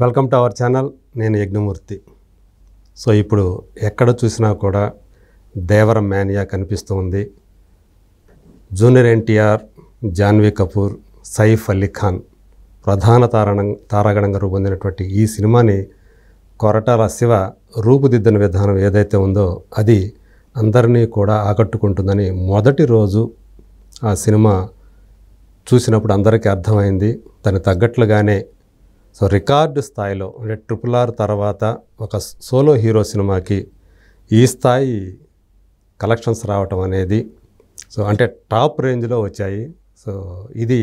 Welcome to our channel. నేను Yagnamurthy. So ఇప్పుడు ఎక్కడ చూసినా కూడా దేవర మేనియా కనిపిస్తూ ఉంది. జూనియర్ ఎన్టీఆర్, జాన్వీ కపూర్, సైఫ్ అలీ ఖాన్ ప్రధాన తారాగణంగా రూపొందినటువంటి ఈ సినిమాని కొరటాల శివ రూపుదిద్దిన విధానం ఏదైతే ఉందో అది అందరినీ కూడా ఆకట్టుకుంటుందని మొదటి రోజు ఆ సినిమా చూసినప్పుడు అందరికీ అర్థమైంది. దానికి తగ్గట్లుగానే సో రికార్డు స్థాయిలో అంటే RRR తర్వాత ఒక సోలో హీరో సినిమాకి ఈ స్థాయి కలెక్షన్స్ రావటం అనేది సో అంటే టాప్ రేంజ్లో వచ్చాయి. సో ఇది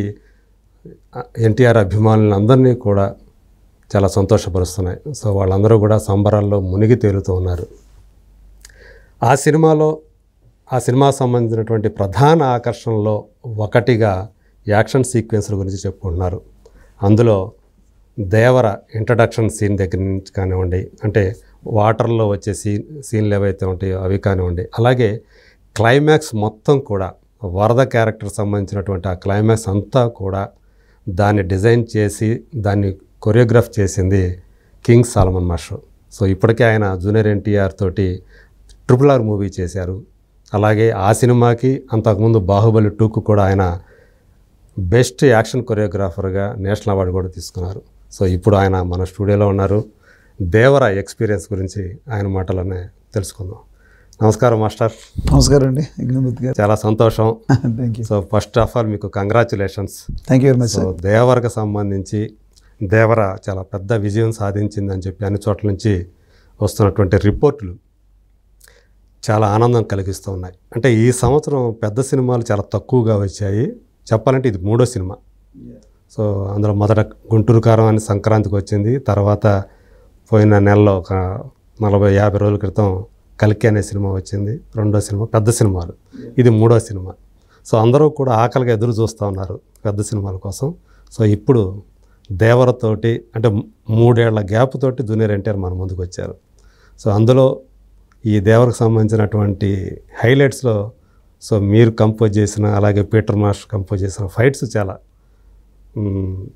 ఎన్టీఆర్ అభిమానులను అందరినీ కూడా చాలా సంతోషపరుస్తున్నాయి. సో వాళ్ళందరూ కూడా సంబరాల్లో మునిగి తేలుతూ ఉన్నారు. ఆ సినిమా సంబంధించినటువంటి ప్రధాన ఆకర్షణలో ఒకటిగా యాక్షన్ సీక్వెన్స్ల గురించి చెప్పుకుంటున్నారు. అందులో దేవర ఇంట్రడక్షన్ సీన్ దగ్గర నుంచి కానివ్వండి, అంటే వాటర్లో వచ్చే సీన్లు ఏవైతే ఉంటాయో అవి కానివ్వండి, అలాగే క్లైమాక్స్ మొత్తం కూడా వరద క్యారెక్టర్ సంబంధించినటువంటి ఆ క్లైమాక్స్ అంతా కూడా దాన్ని డిజైన్ చేసి దాన్ని కొరియోగ్రాఫ్ చేసింది కింగ్ సాలమన్ మాస్టర్. సో ఇప్పటికే ఆయన జూనియర్ ఎన్టీఆర్ తోటి RRR మూవీ చేశారు. అలాగే ఆ సినిమాకి అంతకుముందు బాహుబలి 2కు కూడా ఆయన బెస్ట్ యాక్షన్ కొరియోగ్రాఫర్గా నేషనల్ అవార్డు కూడా తీసుకున్నారు. సో ఇప్పుడు ఆయన మన స్టూడియోలో ఉన్నారు. దేవర ఎక్స్పీరియన్స్ గురించి ఆయన మాటలోనే తెలుసుకుందాం. నమస్కారం మాస్టర్. నమస్కారం అండి యజ్ఞమూర్తి గారు. చాలా సంతోషం. Thank you. So first of all మీకు congratulations. Thank you very much. So దేవరకు సంబంధించి దేవర చాలా పెద్ద విజయం సాధించిందని చెప్పి అన్ని చోట్ల నుంచి వస్తున్నటువంటి రిపోర్టులు చాలా ఆనందం కలిగిస్తూ ఉన్నాయి. అంటే ఈ సంవత్సరం పెద్ద సినిమాలు చాలా తక్కువగా వచ్చాయి. చెప్పాలంటే ఇది 3వ సినిమా. సో అందులో మొదట గుంటూరు కారం అని సంక్రాంతికి వచ్చింది. తర్వాత పోయిన నెలలో ఒక 40-50 రోజుల క్రితం కల్కి అనే సినిమా వచ్చింది. 2వ సినిమా. పెద్ద సినిమాలు. ఇది 3వ సినిమా. సో అందరూ కూడా ఆకలిగా ఎదురు చూస్తూ ఉన్నారు పెద్ద సినిమాల కోసం. సో ఇప్పుడు దేవరతోటి అంటే 3 ఏళ్ల గ్యాప్ తోటి జూనియర్ ఎన్టీఆర్ మన ముందుకు వచ్చారు. సో అందులో ఈ దేవరకు సంబంధించినటువంటి హైలైట్స్లో సో మీరు కంపోజ్ చేసిన, అలాగే పీటర్ మాస్టర్ కంపోజ్ చేసిన ఫైట్స్ చాలా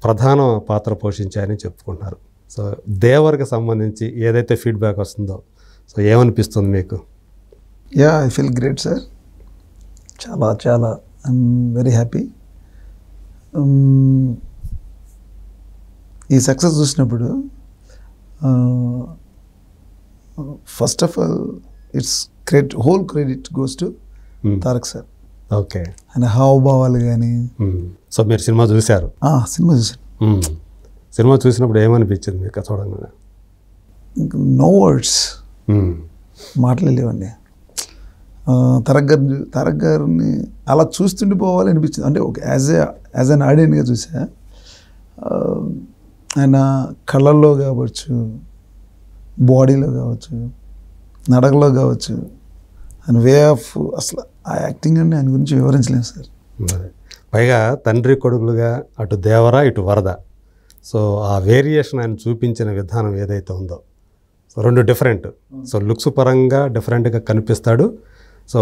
ప్రధాన పాత్ర పోషించాయని చెప్పుకుంటున్నారు. సో దేవరకు సంబంధించి ఏదైతే ఫీడ్బ్యాక్ వస్తుందో సో ఏమనిపిస్తుంది మీకు? Yeah, I feel great sir. చాలా చాలా ఐఎమ్ వెరీ హ్యాపీ. ఈ సక్సెస్ చూసినప్పుడు first of all it's whole credit goes to Tarak sir. Okay. ఆయన హావభావాలు కానీ. సో మీరు సినిమా చూశారు? సినిమా చూశాను. సినిమా చూసినప్పుడు ఏమనిపించింది మీకు చూడంగానే? నో వర్డ్స్, మాటలు లేవండి. తారక్ గారిని అలా చూస్తుండిపోవాలి అనిపించింది. అంటే ఒక యాజ్ అన్ ఆడియన్గా చూసా. ఆయన కళ్ళల్లో కావచ్చు, బాడీలో కావచ్చు, నడకలో కావచ్చు, ఆయన వే ఆఫ్ అసలు ఆ యాక్టింగ్ అని ఆయన గురించి వివరించలేము సార్. పైగా తండ్రి కొడుకులుగా అటు దేవర ఇటు వరద. సో ఆ వేరియేషన్ ఆయన చూపించిన విధానం ఏదైతే ఉందో సో 2 డిఫరెంట్. సో లుక్స్ పరంగా డిఫరెంట్గా కనిపిస్తాడు. సో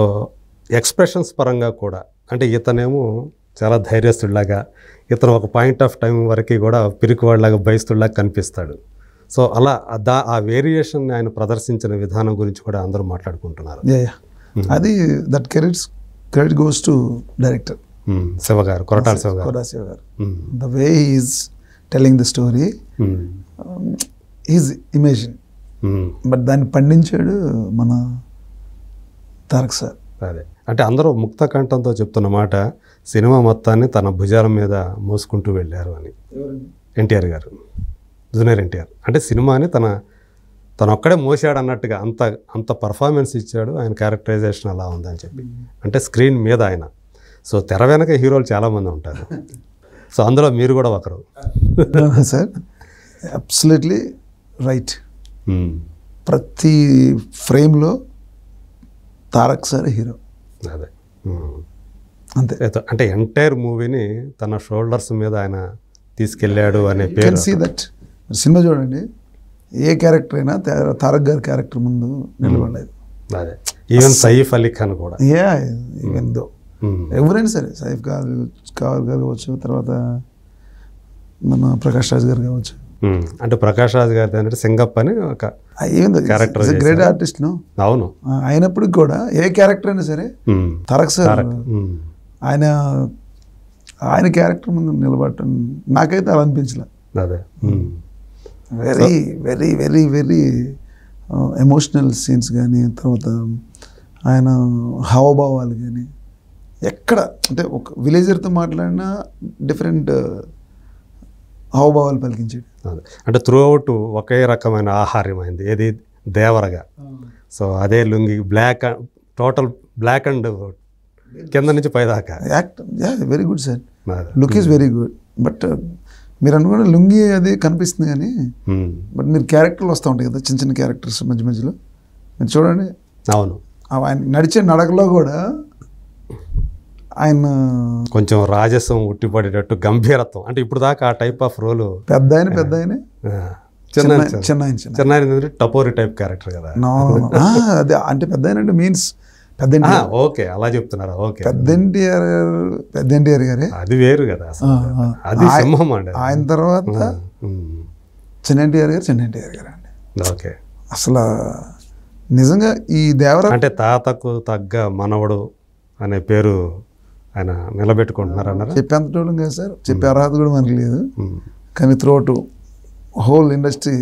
ఎక్స్ప్రెషన్స్ పరంగా కూడా అంటే ఇతనేమో చాలా ధైర్యస్తుడిలాగా, ఇతను ఒక పాయింట్ ఆఫ్ టైం వరకు కూడా పిరికివాడిలాగా భయస్తుడిలాగా కనిపిస్తాడు. సో అలా ఆ వేరియేషన్ ఆయన ప్రదర్శించిన విధానం గురించి కూడా అందరూ మాట్లాడుకుంటున్నారు. అది that credit goes to director Shiva గారు, కొరటాల శివ గారు. The way he's telling the story, he's imagine, but దాన్ని పండించాడు మన తారక్ సార్. అదే అంటే అందరూ ముక్త కంఠంతో చెప్తున్న మాట, సినిమా మొత్తాన్ని తన భుజాల మీద మోసుకుంటూ వెళ్ళారు అని ఎన్టీఆర్ గారు, జూనియర్ ఎన్టీఆర్. అంటే సినిమాని తను ఒక్కడే మోసాడు అన్నట్టుగా అంత పర్ఫార్మెన్స్ ఇచ్చాడు. ఆయన క్యారెక్టరైజేషన్ అలా ఉందని చెప్పి అంటే స్క్రీన్ మీద ఆయన. సో తెర వెనక హీరోలు చాలామంది ఉంటారు. సో అందులో మీరు కూడా ఒకరు. Sir absolutely right. ప్రతి ఫ్రేమ్లో తారక్ సార్ హీరో. అదే అంతే. అంటే ఎంటైర్ మూవీని తన షోల్డర్స్ మీద ఆయన తీసుకెళ్ళాడు అనే పేరు. సీ దట్ సినిమా చూడండి, ఏ క్యారెక్టర్ అయినా తారక్ గారి క్యారెక్టర్ ముందు నిలబడలేదు. అదే ఈవెన్ సైఫ్ అలీ ఖాన్ కూడా. ఈవెన్ దో ఎవరైనా సరే, సైఫ్ గారు కావచ్చు, తర్వాత మన ప్రకాష్ రాజ్ గారు కావచ్చు, అంటే ప్రకాష్ రాజ్ గారి అంటే సింగప్ అని ఒక Character గ్రేట్ ఆర్టిస్ట్ ను అవును అయినప్పటికి కూడా ఏ క్యారెక్టర్ అయినా సరే తారక్ సార్ ఆయన ఆయన క్యారెక్టర్ ముందు నిలబడటం నాకైతే అలా అనిపించలే. అదే very very very very emotional scenes కానీ తర్వాత ఆయన హావభావాలు కానీ ఎక్కడ అంటే ఒక విలేజర్తో మాట్లాడినా డిఫరెంట్ హావభావాలు పలికించాడు. అంటే త్రూ అవుట్ ఒకే రకమైన ఆహార్యం అయింది ఏది దేవరగా. సో అదే lungi black total black and కింద నుంచి పైదాకా act very good sir, look is very good. But మీరు అనుకున్న లుంగి అది కనిపిస్తుంది కానీ బట్ మీరు క్యారెక్టర్లు వస్తూ ఉంటాయి కదా చిన్న చిన్న క్యారెక్టర్స్ మధ్య మధ్యలో మీరు చూడండి. అవును ఆయన నడిచే నడకలో కూడా ఆయన కొంచెం రాజస్వం ఉట్టిపడేటట్టు గంభీరత్వం అంటే ఇప్పుడు దాకా ఆ టైప్ ఆఫ్ రోలు పెద్ద ఆయన చిన్న టపోరి టైప్ క్యారెక్టర్ కదా. అదే అంటే పెద్ద ఆయన అంటే మీన్స్ పెద్ద ఓకే అలా చెప్తున్నారా. ఓకే పెద్ద ఎన్టీఆర్ గారే అది వేరు కదా అది సింహం అండి. ఆయన తర్వాత చిన్న ఎన్టీఆర్ గారు అండి. ఓకే అసలు నిజంగా ఈ దేవర అంటే తాతకు తగ్గ మనవడు అనే పేరు ఆయన నిలబెట్టుకుంటున్నారు అన్నారు. చెప్పేంతటోళ్ళం కదా సార్, చెప్పే అర్హత కూడా మనకి లేదు. కానీ త్రోటు హోల్ ఇండస్ట్రీ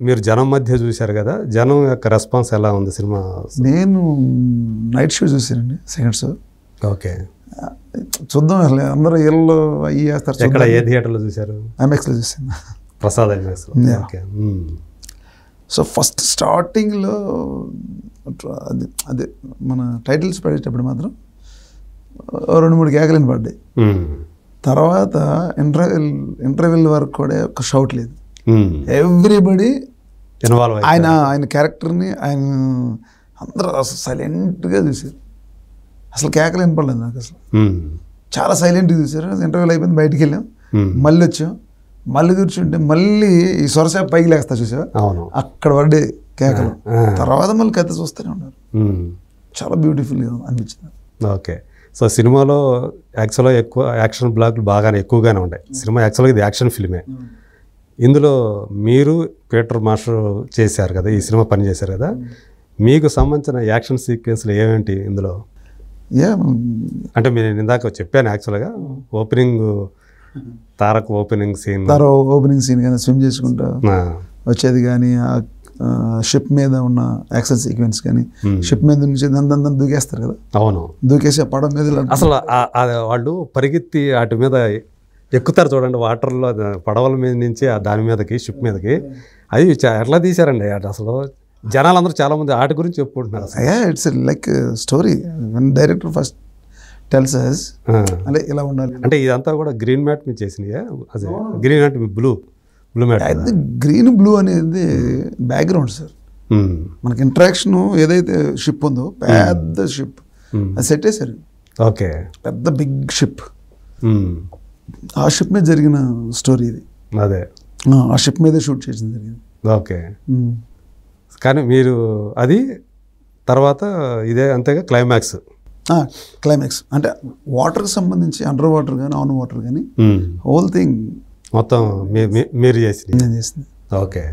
మీరు జనం మధ్య చూశారు కదా, జనం యొక్క రెస్పాన్స్ ఎలా ఉంది సినిమా? నేను నైట్ షో చూసానండి, సెకండ్ షో. ఓకే చూద్దాం అసలు అందరూ ఇళ్ళు అయ్యి వేస్తారు. ఎక్కడ ఏ థియేటర్లో చూశారు? ఐమాక్స్లో చూసాను, Prasad IMAX. Okay so first స్టార్టింగ్లో అది అదే మన టైటిల్స్ పడేటప్పుడు మాత్రం 2-3 కేకలు పడ్డాయి. తర్వాత ఇంటర్వెల్ వరకు కూడా ఒక షౌట్ లేదు. ఎవ్రీబడి ఇన్వాల్వ్ ఆయన క్యారెక్టర్ని ఆయన అందరూ అసలు సైలెంట్గా చూసారు. అసలు కేకలు వినపడలేదు నాకు అసలు. చాలా సైలెంట్గా చూసారు. ఇంటర్వ్యూల్ అయిపోయింది, బయటికి వెళ్ళాం, మళ్ళీ వచ్చాం, మళ్ళీ కూర్చుంటే మళ్ళీ ఈ సొరసేపు పైకి లేస్తా చూసావా, అక్కడ పడ్డే కేకలు. తర్వాత మళ్ళీ కథ చూస్తూనే ఉన్నారు. చాలా బ్యూటిఫుల్గా అనిపించింది. ఓకే సో సినిమాలో యాక్చువల్గా ఎక్కువ యాక్షన్ బ్లాక్లు బాగానే ఎక్కువగానే ఉంటాయి. సినిమా యాక్చువల్గా ఇది యాక్షన్ ఫిల్మే. ఇందులో మీరు పీటర్ మాస్టర్ చేశారు కదా, ఈ సినిమా పని చేశారు కదా, మీకు సంబంధించిన యాక్షన్ సీక్వెన్స్లు ఏమేంటి ఇందులో? అంటే నేను ఇందాక చెప్పాను యాక్చువల్గా ఓపెనింగ్ తారక్ ఓపెనింగ్ సీన్ కానీ స్విమ్ చేసుకుంటా వచ్చేది కానీ షిప్ మీద ఉన్న యాక్షన్ సీక్వెన్స్ కానీ షిప్ మీద నుంచి దాన్ని దూకేస్తారు కదా. అవును, దూకేసి ఆ పడవ మీద అసలు వాళ్ళు పరిగెత్తి వాటి మీద ఎక్కుతారు చూడండి, వాటర్లో పడవల మీద నుంచి దాని మీదకి షిప్ మీదకి. అది ఎట్లా తీశారండి అసలు? జనాలందరూ చాలా మంది వాటి గురించి చెప్పుకుంటున్నారు. It's like story director first tells us అంటే ఇలా ఉండాలి. అంటే ఇదంతా కూడా గ్రీన్ మ్యాట్ మీద చేసినాయా? అదే గ్రీన్ మ్యాట్ బ్లూ మ్యాట్. అయితే గ్రీన్ బ్లూ అనేది బ్యాక్గ్రౌండ్ సార్. మనకి ఇంట్రాక్షన్ ఏదైతే షిప్ ఉందో పెద్ద షిప్ అది సెట్ వేశారు. ఓకే పెద్ద బిగ్ షిప్, ఆ షిప్ మీద జరిగిన స్టోరీ ఇది. అదే ఆ షిప్ మీదే షూట్ చేసింది జరిగింది. ఓకే కానీ మీరు అది తర్వాత ఇదే అంతేగా క్లైమాక్స్ అంటే వాటర్కి సంబంధించి అండర్ వాటర్ కానీ ఆన్ వాటర్ కానీ హోల్ థింగ్ మొత్తం మీరు చేసింది. ఓకే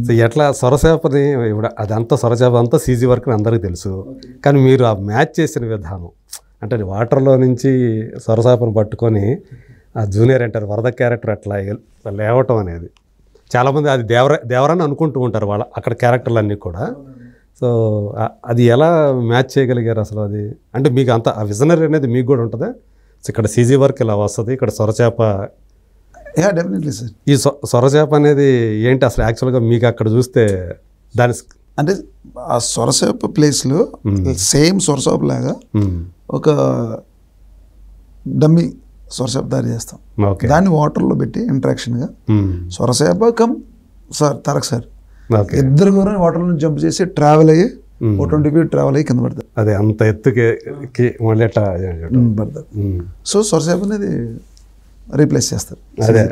సో ఎట్లా సొరచేపని అదంతా సొరచేప అంతా సీజీ వర్క్ అని అందరికీ తెలుసు, కానీ మీరు ఆ మ్యాచ్ చేసిన విధానం అంటే వాటర్లో నుంచి సొరచేపను పట్టుకొని ఆ జూనియర్ ఎన్టీఆర్ వరద క్యారెక్టర్ అట్లా లేవటం అనేది చాలామంది అది దేవరాన్ని అనుకుంటూ ఉంటారు వాళ్ళ అక్కడ క్యారెక్టర్లు అన్నీ కూడా. సో అది ఎలా మ్యాచ్ చేయగలిగారు అసలు? అది అంటే మీకు అంత ఆ విజనరీ అనేది మీకు కూడా ఉంటుందా? ఇక్కడ సీజీ వర్క్ ఇలా వస్తుంది, ఇక్కడ సొరచేప డెఫినెట్లీ సార్. ఈ సొరచేప అనేది ఏంటి అసలు యాక్చువల్గా మీకు అక్కడ చూస్తే దాని అంటే ఆ సొరచేప ప్లేస్లో సేమ్ సొరచేప లాగా ఒక డమ్మీ సొరచేప తయారు చేస్తాం. దాన్ని వాటర్లో పెట్టి ఇంట్రాక్షన్గా సొరచేప కమ్ సార్ తారక్ సార్ ఇద్దరు కూడా వాటర్ నుంచి జంప్ చేసి ట్రావెల్ అయ్యి 20 feet ట్రావెల్ అయ్యి కింద పడతారు. అదే అంత ఎత్తుకి మళ్ళీ పడతారు. సో సొరచేప అనేది రీప్లేస్ చేస్తారు. అదే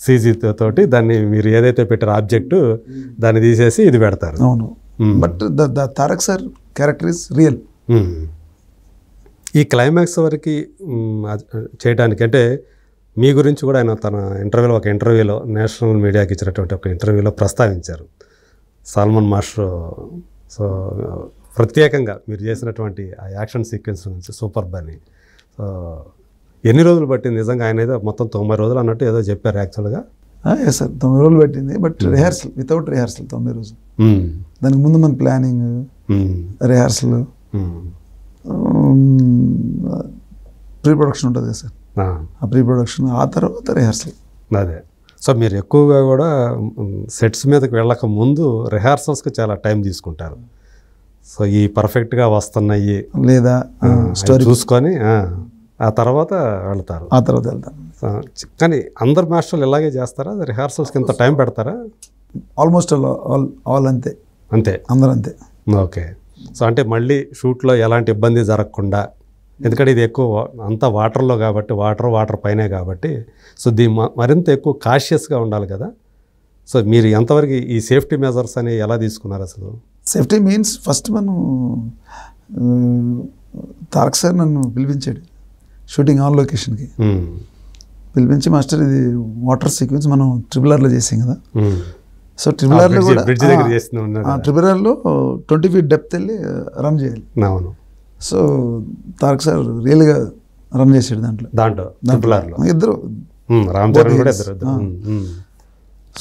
సీజీ తోటి దాన్ని మీరు ఏదైతే పెట్టారో ఆబ్జెక్ట్ దాన్ని తీసేసి ఇది పెడతారు. అవును, but the Tarak sir character is real. ఈ క్లైమాక్స్ వరకు చేయడానికి అంటే మీ గురించి కూడా ఆయన తన ఇంటర్వ్యూలో నేషనల్ మీడియాకి ఇచ్చినటువంటి ఒక ఇంటర్వ్యూలో ప్రస్తావించారు. సల్మాన్ మాస్టర్ సో ప్రత్యేకంగా మీరు చేసినటువంటి ఆ యాక్షన్ సీక్వెన్స్ నుంచి సూపర్ అని. సో ఎన్ని రోజులు పట్టింది నిజంగా? ఆయన ఏదో మొత్తం 90 రోజులు అన్నట్టు ఏదో చెప్పారు యాక్చువల్గా. ఎస్ సార్, 90 రోజులు పట్టింది. బట్ రిహార్సల్, వితౌట్ రిహార్సల్ 90 రోజులు. దానికి ముందు మన ప్లానింగ్, రిహార్సల్, ప్రీ ప్రొడక్షన్ ఉంటుంది కదా సార్, ఆ ప్రీ ప్రొడక్షన్, ఆ తర్వాత రిహార్సల్. అదే. సో మీరు ఎక్కువగా కూడా సెట్స్ మీదకి వెళ్ళక ముందు రిహార్సల్స్కి చాలా టైం తీసుకుంటారు. సో ఈ పర్ఫెక్ట్గా వస్తున్నాయి లేదా స్టోరీ చూసుకొని ఆ తర్వాత వెళ్తారు. ఆ తర్వాత వెళ్తాను. కానీ అందరు మాస్టర్లు ఇలాగే చేస్తారా? రిహార్సల్స్కి ఇంత టైం పెడతారా? ఆల్మోస్ట్ ఆల్ అంతే. అంతే, అందరూ అంతే. ఓకే. సో అంటే మళ్ళీ షూట్లో ఎలాంటి ఇబ్బంది జరగకుండా, ఎందుకంటే ఇది ఎక్కువ అంతా వాటర్లో కాబట్టి, వాటర్ పైనే కాబట్టి, సో మరింత ఎక్కువ కాషియస్గా ఉండాలి కదా. సో మీరు ఎంతవరకు ఈ సేఫ్టీ మెజర్స్ అని ఎలా తీసుకున్నారు అసలు? సేఫ్టీ మీన్స్ ఫస్ట్ మనం తారక్ సార్ నన్ను పిలిపించాడు షూటింగ్ ఆన్ లొకేషన్కి. పిలిపించి, మాస్టర్ ఇది వాటర్ సీక్వెన్స్ మనం RRRలో చేసాం కదా, సో RRRలో కూడా RRRలో 20 feet డెప్త్ వెళ్ళి రన్ చేయాలి. అవును. సో తారక్ సార్ రియల్గా రన్ చేసాడు దాంట్లో ఇద్దరు, రామ్ చరణ్ కూడా ఇద్దరు.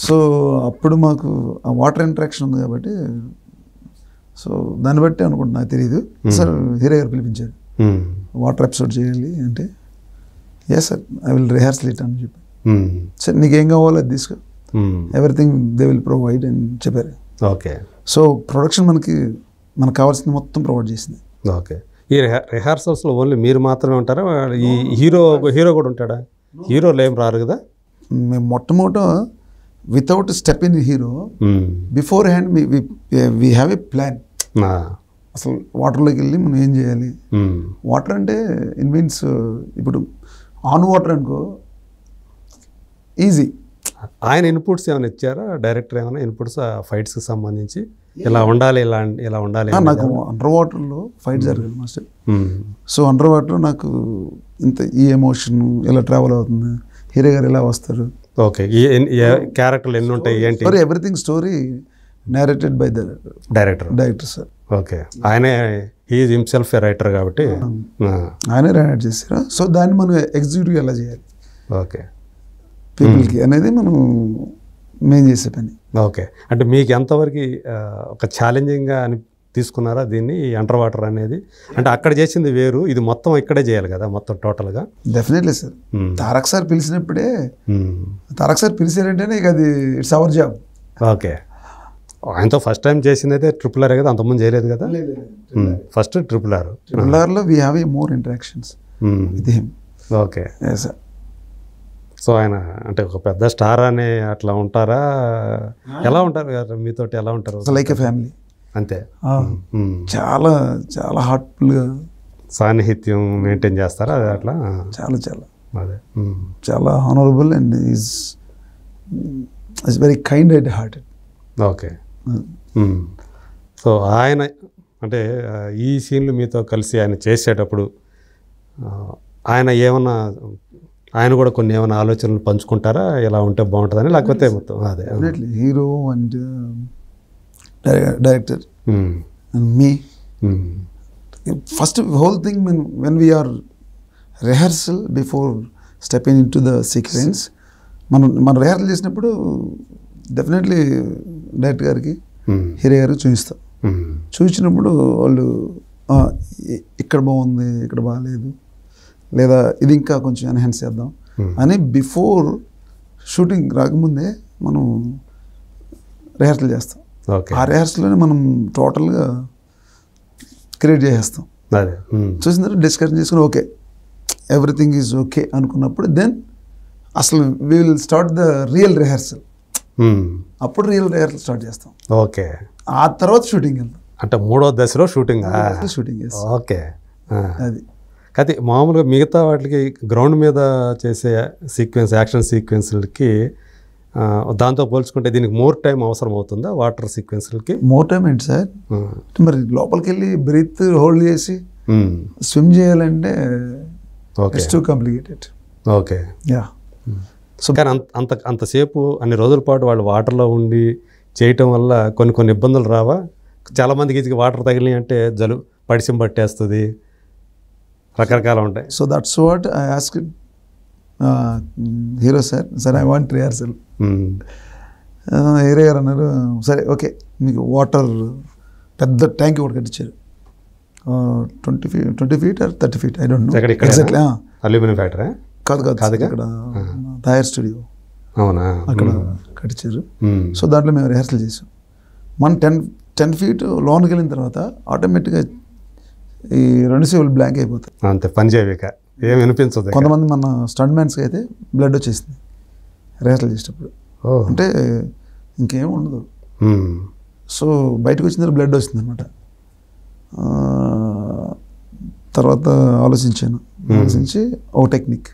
సో అప్పుడు మాకు ఆ వాటర్ ఇంటరాక్షన్ ఉంది కాబట్టి, సో దాన్ని బట్టి అనుకుంటున్నా, నాకు తెలియదు. సార్ హీరో గారు పిలిపించారు, వాటర్ ఎపిసోడ్ చేయాలి అంటే, yes sir I will rehearsal it అని చెప్పి, సార్ నీకేం కావాలో అది తీసుకో, ఎవ్రీథింగ్ దే విల్ ప్రొవైడ్ అని చెప్పారు. ఓకే. సో ప్రొడక్షన్ మనకు కావాల్సింది మొత్తం ప్రొవైడ్ చేసింది. ఓకే. ఈ రిహార్సల్స్లో ఓన్లీ మీరు మాత్రమే ఉంటారా? ఈ హీరో కూడా ఉంటాడా? హీరోలు ఏం రారు కదా? మేము మొట్టమొదట without step in hero, before hand we have A plan. అసలు వాటర్లోకి వెళ్ళి మనం ఏం చేయాలి. వాటర్ అంటే ఇట్ మీన్స్ ఇప్పుడు ఆన్ వాటర్ అనుకో ఈజీ. ఆయన ఇన్పుట్స్ ఏమైనా ఇచ్చారా? డైరెక్టర్ ఏమైనా ఇన్పుట్స్ ఫైట్స్కి సంబంధించి ఇలా ఉండాలి, ఇలా ఉండాలి? నాకు అండర్ వాటర్లో ఫైట్ జరగాలి మాస్టర్. సో అండర్ వాటర్లో నాకు ఇంత ఈ ఎమోషన్ ఎలా ట్రావెల్ అవుతుంది, హీరో గారు ఎలా వస్తారు, ఓకే, క్యారెక్టర్లు ఎన్ని ఉంటాయి ఏంటి, everything story narrated by the director sir. Okay. ఆయనే he is himself a writer కాబట్టి ఆయనే రైట్ చేశారు. సో దాన్ని మనం ఎగ్జిక్యూటివ్ ఎలా చేయాలి, ఓకే, పీపుల్కి అనేది మేము చేసే పని. ఓకే. అంటే మీకు ఎంతవరకు ఒక ఛాలెంజింగ్గా అని తీసుకున్నారా దీన్ని, అండర్ వాటర్ అనేది? అంటే అక్కడ చేసింది వేరు, ఇది మొత్తం ఇక్కడే చేయాలి కదా మొత్తం టోటల్గా? Definitely sir. తారక్ సార్ పిలిచినప్పుడే, తారక్ సార్ పిలిచారంటేనే ఇక అది ఇట్స్ అవర్ జాబ్. ఓకే. ఆయనతో ఫస్ట్ టైం చేసింది అయితే RRR కదా, అంతకుముందు చేయలేదు కదా? ఫస్ట్ RRRలో we have a more interactions with him. Okay. So ఆయన అంటే ఒక పెద్ద స్టార్ అనే అట్లా ఉంటారా? ఎలా ఉంటారు కదా మీతోటి? ఎలా ఉంటారు? లైక్ ఎ ఫ్యామిలీ అంతే. చాలా చాలా హార్ట్ఫుల్గా సాన్నిహిత్యం మెయింటైన్ చేస్తారా? అది అట్లా చాలా చాలా అదే చాలా honourable and is very kind and hearted. Okay. So ఆయన అంటే ఈ సీన్లు మీతో కలిసి ఆయన చేసేటప్పుడు ఆయన ఏమన్నా, ఆయన కూడా కొన్ని ఏమైనా ఆలోచనలు పంచుకుంటారా ఎలా ఉంటే బాగుంటుందని? లేకపోతే మొత్తం అదే hero and director and me first whole thing when we're rehearsal before stepping in to the sequence, మనం రిహార్సల్ చేసినప్పుడు డెఫినెట్లీ డైరెక్టర్ గారికి హీరో గారికి చూపిస్తాం. చూపించినప్పుడు వాళ్ళు ఇక్కడ బాగుంది, ఇక్కడ బాగాలేదు, లేదా ఇది ఇంకా కొంచెం ఎన్హాన్స్ చేద్దాం అని బిఫోర్ షూటింగ్ రాకముందే మనం రిహార్సల్ చేస్తాం. ఆ రిహార్సల్లోనే మనం టోటల్గా క్రియేట్ చేసేస్తాం. చూసిన తర్వాత డిస్కషన్ చేసుకుని ఓకే ఎవ్రీథింగ్ ఈజ్ ఓకే అనుకున్నప్పుడు దెన్ అసలు we will start the real rehearsal. అప్పుడు రియల్ రిహార్సల్ స్టార్ట్ చేస్తాం. ఓకే. ఆ తర్వాత షూటింగ్ వెళ్తాం. అంటే 3వ దశలో షూటింగ్ చేస్తాం. ఓకే. అది కాదు మామూలుగా మిగతా వాటికి గ్రౌండ్ మీద చేసే సీక్వెన్స్, యాక్షన్ సీక్వెన్స్లకి దాంతో పోల్చుకుంటే దీనికి మోర్ టైం అవసరం అవుతుందా? వాటర్ సీక్వెన్స్లకి మోర్ టైం ఏంటి సార్? మరి లోపలికి వెళ్ళి బ్రీత్ హోల్డ్ చేసి స్విమ్ చేయాలంటే it's too complicated. Okay. Yeah so కానీ అంతసేపు అన్ని రోజుల పాటు వాళ్ళు వాటర్లో ఉండి చేయటం వల్ల కొన్ని ఇబ్బందులు రావా? చాలామందికి ఇది వాటర్ తగిలి అంటే పడిసం పట్టేస్తుంది, రకరకాలు ఉంటాయి. So that's what I ask hero sir I want rehearsal. Hero గారు అన్నారు సరే ఓకే మీకు వాటర్ పెద్ద ట్యాంక్ ఒకటి కట్టించారు 20 feet or 30 feet I don't know exactly. Aluminium factory కాదు ఇక్కడ తయారు స్టూడియో అవునా అక్కడ కట్టించారు. సో దాంట్లో మేము రిహార్సల్ చేసాం. మనం 10 feet లోన్కి వెళ్ళిన తర్వాత ఆటోమేటిక్గా ఈ 2 చెవులు బ్లాంక్ అయిపోతాయి, అంతే పని చేయక ఏం వినిపించదు. కొంతమంది మన స్టంట్ మ్యాన్స్కి అయితే బ్లడ్ వచ్చేసింది రిహార్సల్ చేసేటప్పుడు, అంటే ఇంకేం ఉండదు. సో బయటకు వచ్చిన తర్వాత బ్లడ్ వస్తుంది అనమాట. తర్వాత ఆలోచించి ఓ టెక్నిక్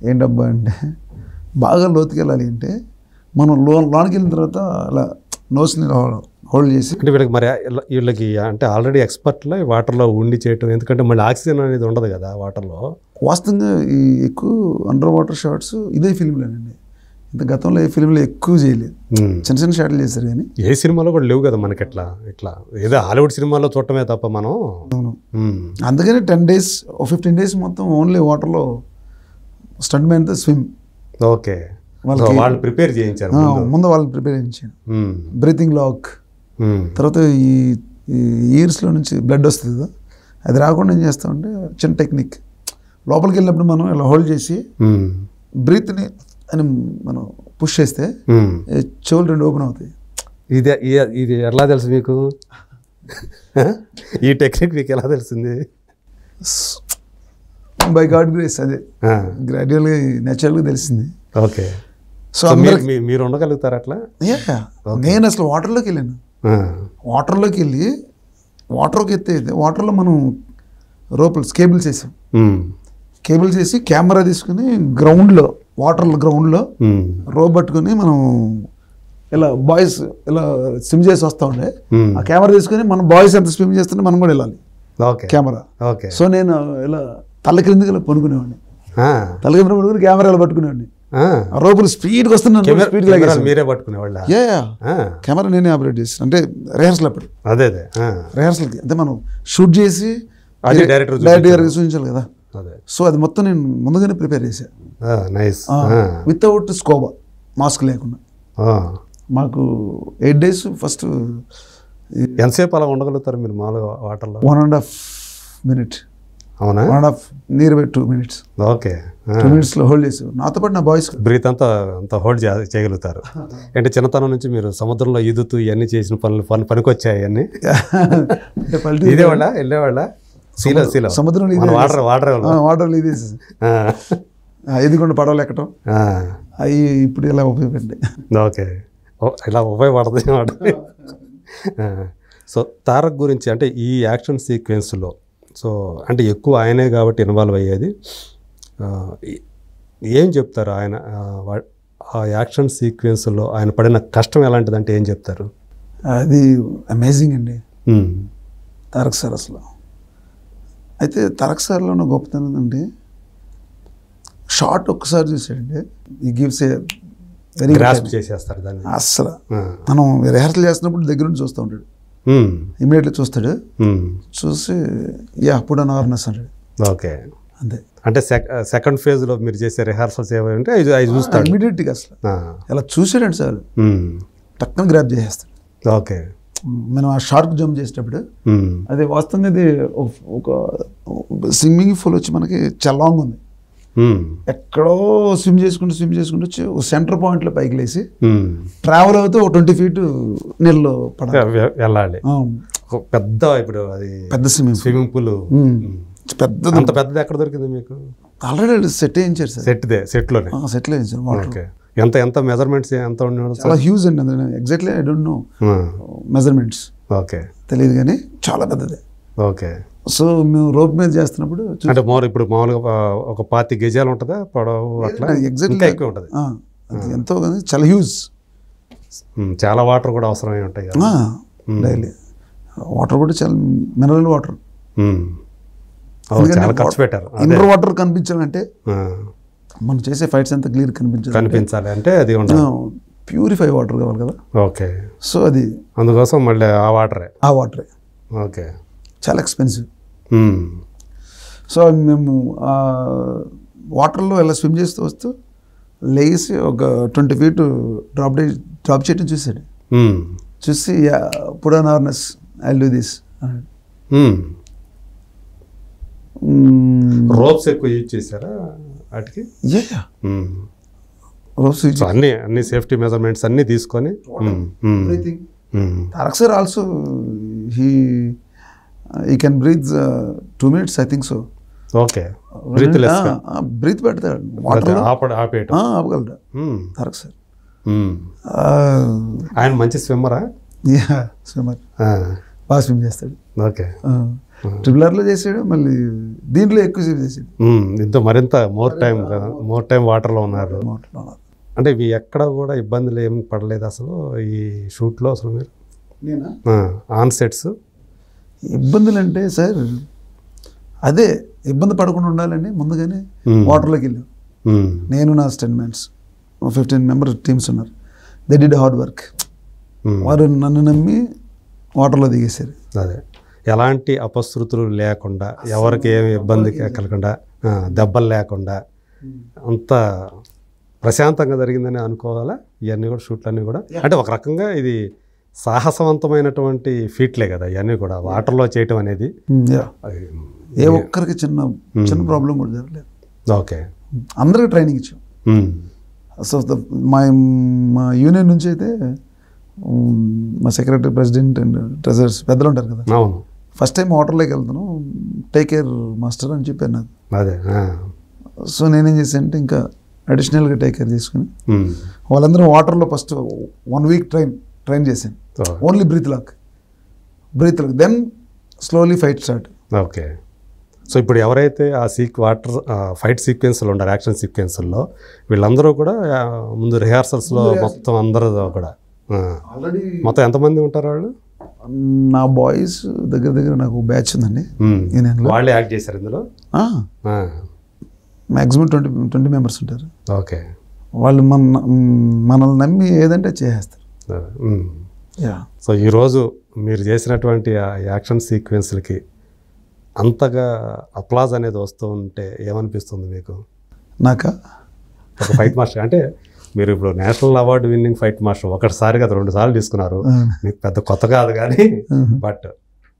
ఏంటబ్బా అంటే బాగా లోతుకి వెళ్ళాలి అంటే మనం లోనికి వెళ్ళిన తర్వాత అలా నోస్ని హోల్డ్ చేసి, అంటే వీళ్ళకి అంటే ఆల్రెడీ ఎక్స్పర్ట్లో వాటర్లో ఉండి చేయటం, ఎందుకంటే మళ్ళీ ఆక్సిజన్ అనేది ఉండదు కదా వాటర్లో. వాస్తవంగా ఈ ఎక్కువ అండర్ వాటర్ షాట్స్ ఇదే ఫిల్మ్లోనండి, ఇంత గతంలో ఏ ఫిల్మ్లో ఎక్కువ చేయలేదు, చిన్న షాట్లు చేశారు కానీ ఏ సినిమాలో కూడా లేవు కదా మనకి. ఇట్లా ఏదో హాలీవుడ్ సినిమాలో చూడటమే తప్ప మనం. అందుకని 10 days 15 days మొత్తం ఓన్లీ వాటర్లో స్టంట్ మ్యాన్తో స్విమ్. ఓకే, వాళ్ళు ప్రిపేర్ చేయించారు ముందు వాళ్ళని ప్రిపేర్ చేయించాను. బ్రీతింగ్ లాక్, తర్వాత ఈ ఇయర్స్లో నుంచి బ్లడ్ వస్తుంది కదా, అది రాకుండా ఏం చేస్తామంటే చిన్న టెక్నిక్, లోపలికి వెళ్ళినప్పుడు మనం ఇలా హోల్డ్ చేసి బ్రీత్ని అని మనం పుష్ చేస్తే చెవులు 2 ఓపెన్ అవుతాయి. ఇది ఎలా తెలుసు మీకు? ఈ టెక్నిక్ మీకు ఎలా తెలిసింది? బై గాడ్ గ్రేస్, అదే గ్రాడ్యువల్గా నేచురల్గా తెలిసింది. ఓకే, సో మీరు ఉండగలుగుతారు అట్లా? నేను అసలు వాటర్లోకి వెళ్ళాను, వాటర్లోకి వెళ్ళి వాటర్కి ఎత్తైతే వాటర్లో మనం రోపుల్స్ కేబుల్స్ వేసాం, కేబుల్స్ వేసి కెమెరా తీసుకుని గ్రౌండ్లో గ్రౌండ్లో రోప్ పట్టుకుని మనం ఇలా బాయ్స్ ఇలా స్విమ్ చేసి వస్తూ ఉండే, ఆ కెమెరా తీసుకుని మనం బాయ్స్ ఎంత స్విమ్ చేస్తుంటే మనం కూడా వెళ్ళాలి కెమెరా. సో నేను ఇలా తల క్రిందికి ఇలా పడుకునేవాడిని, తల కింద పడుకుని కెమెరాలు పట్టుకునేవాడిని, రోపులు స్పీడ్గా వస్తున్నాను, మీరే పట్టుకునేవాళ్ళ? కెమెరా నేనే ఆపరేట్ చేస్తాను, అంటే రిహార్సల్ అప్పుడు. అదే రిహార్సల్కి అంటే మనం షూట్ చేసి డైరెక్టర్ చూపించాలి కదా. సో అది మొత్తం నేను ముందుగానే ప్రిపేర్ చేశాను, వితౌట్ స్కోబా, మాస్క్ లేకుండా. మాకు 8 days ఫస్ట్. ఎంతసేపు అలా ఉండగలుగుతారు మీరు మామూలుగా వాటర్లో? 1.5 minutes. అవునా? 1.5 near by 2 minutes. ఓకే, 2 minutesలో హోల్డ్ చేసి నాతో పాటు నా బాయ్స్ బ్రీత్ అంతా హోల్డ్ చేయగలుగుతారు. అంటే చిన్నతనం నుంచి మీరు సముద్రంలో ఈదుతూ ఇవన్నీ చేసిన పనికొచ్చాయి అన్నీ? ఇదేవాళ్ళ వెళ్ళేవాళ్ళ సముద్రంలో వాటర్లో ఎదుగుండా పడవలు ఎక్కడం అవి ఇప్పుడు ఇలా ఉపయోగపడి. ఓకే, ఇలా ఉపయోగపడుతుంది. సో తారక్ గురించి అంటే ఈ యాక్షన్ సీక్వెన్స్లో సో అంటే ఎక్కువ ఆయనే కాబట్టి ఇన్వాల్వ్ అయ్యేది, ఏం చెప్తారు ఆయన ఆ యాక్షన్ సీక్వెన్స్లో ఆయన పడిన కష్టం ఎలాంటిదంటే ఏం చెప్తారు? అది అమేజింగ్ అండి తారక్ సార్ అసలు. అయితే తారక్ సార్లో ఉన్న గొప్పతనం ఏంటంటే షార్ట్ ఒక్కసారి చూసాడంటే ఈ గివ్స్ ఏ వెరీ గ్రాస్ప్ చేసేస్తారు దాన్ని. అసలు మనం రిహార్సల్ చేస్తున్నప్పుడు దగ్గర నుంచి చూస్తూ ఉంటాడు, ఇమీడియట్లీ చూస్తాడు, చూసి అప్పుడు అవర్నెస్ అంటాడు. ఓకే, అంతే. అంటే సెకండ్ ఫేజ్లో మీరు చేసే రిహార్సల్స్ ఏమంటే అవి చూస్తాడు ఇమీడియట్గా. అసలు ఇలా చూసాడండి సార్ టక్కన గ్రాప్ చేసేస్తాడు. ఓకే, మనం ఆ షార్క్ జంప్ చేసేటప్పుడు అదే వాస్తవంగా అది ఒక స్విమ్మింగ్ పూల్ వచ్చి మనకి చాలా లాంగ్ ఉంది, ఎక్కడో స్విమ్ చేసుకుంటూ వచ్చి ఒక సెంటర్ పాయింట్లో పైకి లేసి ట్రావెల్ అవుతూ ఒక 20 feet నీళ్ళు వెళ్ళాలి. పెద్ద ఇప్పుడు అది పెద్ద స్విమ్మింగ్ పూల్ పెద్దది. అంత పెద్దది ఎక్కడ దొరికింది మీకు? ఆల్రెడీ సెట్ వేయించారు సార్. సెట్లో వేయించారు వాటర్. ఎంత మెజర్మెంట్స్ ఎంత ఉండేవాళ్ళు? చాలా హ్యూజ్ అండి, exactly I don't know measurements. Okay, తెలియదు కానీ చాలా పెద్దది. ఓకే, సో మేము రోప్ మీద చేస్తున్నప్పుడు అంటే ఇప్పుడు మామూలుగా ఒక 25 గజాలు ఉంటుందా పొడవు? అట్లా ఎగ్జాక్ట్లీ ఎక్కువ ఉంటుంది. అది ఎంతో కానీ చాలా హ్యూజ్. చాలా వాటర్ కూడా అవసరమై ఉంటాయి కదా డైలీ. వాటర్ కూడా చాలా మినరల్ వాటర్, చాలా ఖర్చు పెట్టారు. ఇన్నర్ వాటర్ కనిపించాలంటే మనం చేసే ఫైట్స్ అంతా క్లియర్ కనిపించాలి అంటే అది ఉండాలి. ప్యూరిఫై వాటర్ కావాలి కదా. ఓకే. సో అది అందుకోసం మళ్ళీ ఆ వాటరే. ఓకే. చాలా ఎక్స్పెన్సివ్. సో మేము వాటర్లో ఇలా స్విమ్ చేస్తూ వస్తూ లేసి ఒక 20 feet డ్రాప్ చేయడం చూసాడు. చూసి put on awareness, I will do this. Ropes ఎక్కువ యూజ్ చేశారా వాటికి? రోప్స్ అన్ని సేఫ్టీ మెజర్మెంట్స్ అన్ని తీసుకొని. Tarak sir also he can breathe 2 minutes I think so. Okay. Breathe పెడతాడు వాటర్లో, ఆపగలడు తారక్ సార్. ఆయన మంచి స్విమ్మరా? స్విమ్మర్, బాగా స్విమ్ చేస్తాడు. ఓకే. ట్రిపులర్లో చేసాడు, మళ్ళీ దీంట్లో ఎక్కువ సేపు చేసాడు. దీంతో మరింత మోర్ టైం వాటర్లో ఉన్నారు. అంటే ఇవి ఎక్కడ కూడా ఇబ్బందులు ఏం పడలేదు అసలు ఈ షూట్లో? అసలు మీరు ఆన్ సెట్స్ ఇబ్బందులు అంటే సార్ అదే ఇబ్బంది పడకుండా ఉండాలని ముందుగానే వాటర్లోకి వెళ్ళాం. నేను నా స్టెంట్మెన్స్ 15 member టీమ్స్ ఉన్నారు. They did hard work. వారు నన్ను నమ్మి వాటర్లో దిగేశారు. అదే ఎలాంటి అపశృతులు లేకుండా, ఎవరికి ఏమి ఇబ్బంది కలగకుండా, దెబ్బలు లేకుండా అంత ప్రశాంతంగా జరిగిందని అనుకోవాలా? ఇవన్నీ కూడా షూట్లన్నీ కూడా అంటే ఒక రకంగా ఇది సాహసవంతమైనటువంటి ఫీట్లే కదా ఇవన్నీ కూడా వాటర్లో చేయటం అనేది. ఏ ఒక్కరికి చిన్న ప్రాబ్లం కూడా జరగలేదు. ఓకే. అందరికీ ట్రైనింగ్ ఇచ్చాం. సో మా యూనియన్ నుంచి అయితే మా సెక్రటరీ, ప్రెసిడెంట్ అండ్ ట్రెజరర్స్ పెద్దలు ఉంటారు కదా. అవును. ఫస్ట్ టైం వాటర్లోకి వెళ్తాను, టేక్ కేర్ మాస్టర్ అని చెప్పారు నాకు. అదే. సో నేనేం చేశాను అంటే ఇంకా అడిషనల్గా టేక్ కేర్ చేసుకుని వాళ్ళందరూ వాటర్లో ఫస్ట్ 1 week ట్రైన్ చేశాను. Only breath lock, then slowly fight start. Okay. So ఇప్పుడు ఎవరైతే ఆ ఫైట్ సీక్వెన్స్లో ఉంటారు, యాక్షన్ సీక్వెన్స్లో, వీళ్ళందరూ కూడా ముందు రిహార్సల్స్లో మొత్తం అందరూ కూడా మొత్తం ఎంతమంది ఉంటారు వాళ్ళు? నా బాయ్స్ దగ్గర నాకు బ్యాచ్ ఉందండి. వాళ్ళే యాక్ట్ చేశారు ఇందులో? మ్యాక్సిమం 20 members ఉంటారు. ఓకే. వాళ్ళు మనల్ని నమ్మి ఏదంటే చేసేస్తారు. సో ఈరోజు మీరు చేసినటువంటి ఆ యాక్షన్ సీక్వెన్స్లకి అంతగా అప్లాజ్ అనేది వస్తూ ఉంటే ఏమనిపిస్తుంది మీకు? నాక ఒక ఫైట్ మాస్టర్ అంటే మీరు ఇప్పుడు national award winning fight master ఒకటిసారి కదా 2 సార్లు తీసుకున్నారు. మీకు పెద్ద కొత్త కాదు కానీ బట్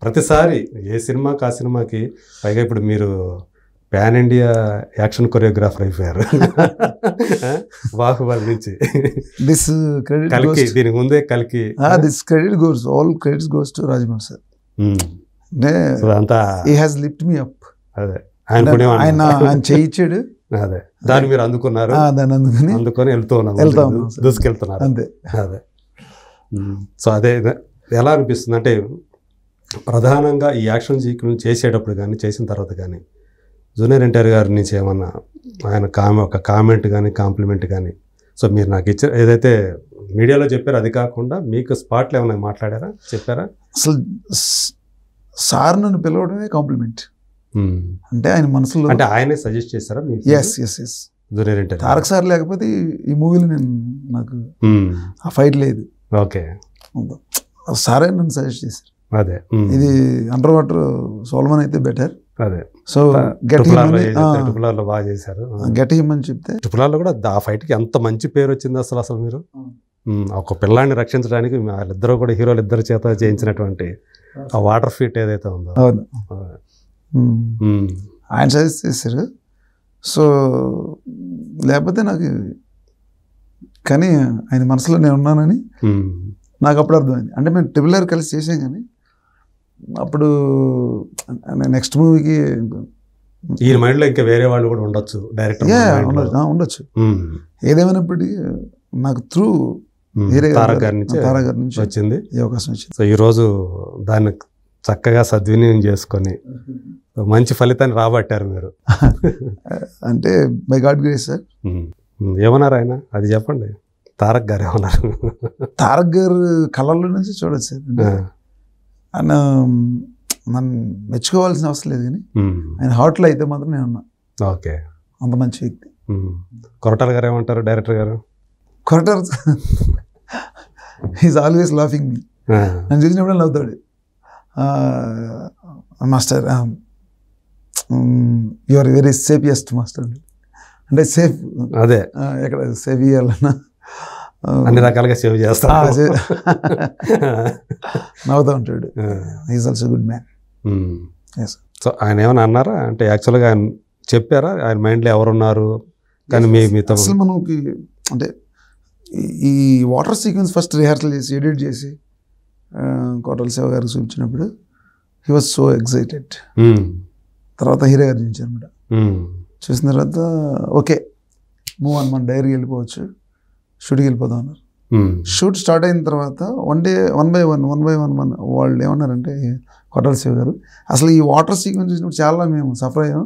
ప్రతిసారి ఏ సినిమాకి ఆ సినిమాకి పైగా ఇప్పుడు మీరు పాన్ ఇండియా యాక్షన్ కొరియోగ్రాఫర్ అయిపోయారు బాహుబలి నుంచి. కల్కి దీనికి ముందే కల్కి. All credits goes to Rajamouli sir. అంతా he has lift me up. అదే ఆయన చేయించాడు. అదే దాన్ని మీరు అందుకున్నారు. దాన్ని అందుకొని దూసుకెళ్తున్నారు అంతే. అదే. సో అదే ఎలా అనిపిస్తుంది అంటే ప్రధానంగా ఈ యాక్షన్ సీక్వెన్స్ చేసేటప్పుడు కానీ చేసిన తర్వాత కానీ జూనియర్ ఎన్టీఆర్ గారి నుంచి ఏమన్నా ఆయన ఒక కామెంట్ కానీ కాంప్లిమెంట్ కానీ, సో మీరు నాకు ఇచ్చారు ఏదైతే మీడియాలో చెప్పారు అది కాకుండా మీకు స్పాట్లో ఏమైనా మాట్లాడారా, చెప్పారా? అసలు సార్ నన్ను పిలవడమే కాంప్లిమెంట్. అంటే ఆయన మనసులో అంటే ఆయనే సజెస్ట్ చేశారా? Yes junior NTR Tarak sir లేకపోతే ఈ మూవీలో నాకు ఆ ఫైట్ లేదు. ఓకే. సారే నన్ను సజెస్ట్ చేశారు. అదే ఇది అండర్ వాటర్ సోల్మన్ అయితే బెటర్. అదే. సో ట్రిపులర్లో బాగా చేశారు. గెట్ హిమ్ అని చెప్తే ట్రిపులర్లో కూడా ఆ ఫైట్కి ఎంత మంచి పేరు వచ్చింది అసలు మీరు ఒక పిల్లాన్ని రక్షించడానికి వాళ్ళిద్దరూ కూడా హీరోలు ఇద్దరు చేత చేయించినటువంటి ఆ వాటర్ ఫీట్ ఏదైతే ఉందో. అవును, ఆయన సజెస్ట్ చేశారు. సో లేకపోతే నాకు కానీ ఆయన మనసులో నేను ఉన్నానని నాకు అప్పుడు అర్థమైంది. అంటే మేము ట్రిపులర్ కలిసి చేసాం కానీ అప్పుడు నెక్స్ట్ మూవీకి ఈ మైండ్లో ఇంకా వేరే వాళ్ళు కూడా ఉండొచ్చు, డైరెక్టర్ ఉండొచ్చు. ఏదేమైనప్పటికీ నాకు త్రూ తారక్ గారి నుంచి వచ్చింది ఈ అవకాశం వచ్చింది. సో ఈరోజు దాన్ని చక్కగా సద్వినియోగం చేసుకొని మంచి ఫలితాన్ని రాబట్టారు మీరు. అంటే బై గాడ్ గ్రేస్ సార్. ఏమన్నారు ఆయన అది చెప్పండి. తారక్ గారు ఏమన్నారు? తారక్ గారు కళల్లో నుంచి చూడొచ్చు సార్. ఆయన నన్ను మెచ్చుకోవాల్సిన అవసరం లేదు కానీ ఆయన హార్ట్లో అయితే మాత్రం నేను ఉన్నా. ఓకే. అంత మంచి వ్యక్తి. కొరటాల గారు ఏమంటారు డైరెక్టర్ గారు? Koratala is always laughing me. నన్ను చూసినప్పుడు నవ్వుతాడు. Master you are very safest master అంటే సేఫ్ అదే ఎక్కడ సేఫ్ ఇవ్వాలన్నా అన్ని రకాలుగా సేవ్ చేస్తాను నవ్వుతూ ఉంటాడు. Is also good man. So ఆయన ఏమైనా అన్నారా అంటే యాక్చువల్గా ఆయన చెప్పారా ఆయన మైండ్లో ఎవరున్నారు కానీ మీతో అసలు మనకి అంటే ఈ వాటర్ సీక్వెన్స్ ఫస్ట్ రిహార్సల్ చేసి ఎడిట్ చేసి కోటల శివ గారు చూపించినప్పుడు హీ వాజ్ సో ఎక్సైటెడ్. తర్వాత హీరో గారు చూపించారు అనమాట. చూసిన తర్వాత ఓకే మూవ్ అని మన డైరీకి వెళ్ళిపోవచ్చు, షూట్కి వెళ్ళిపోదాం అన్నారు. షూట్ స్టార్ట్ అయిన తర్వాత వన్ బై వన్ వాళ్ళు ఏమన్నారంటే కోటల శివ గారు అసలు ఈ వాటర్ సీక్వెన్స్ చూసినప్పుడు చాలా మేము సఫర్ అయ్యాం.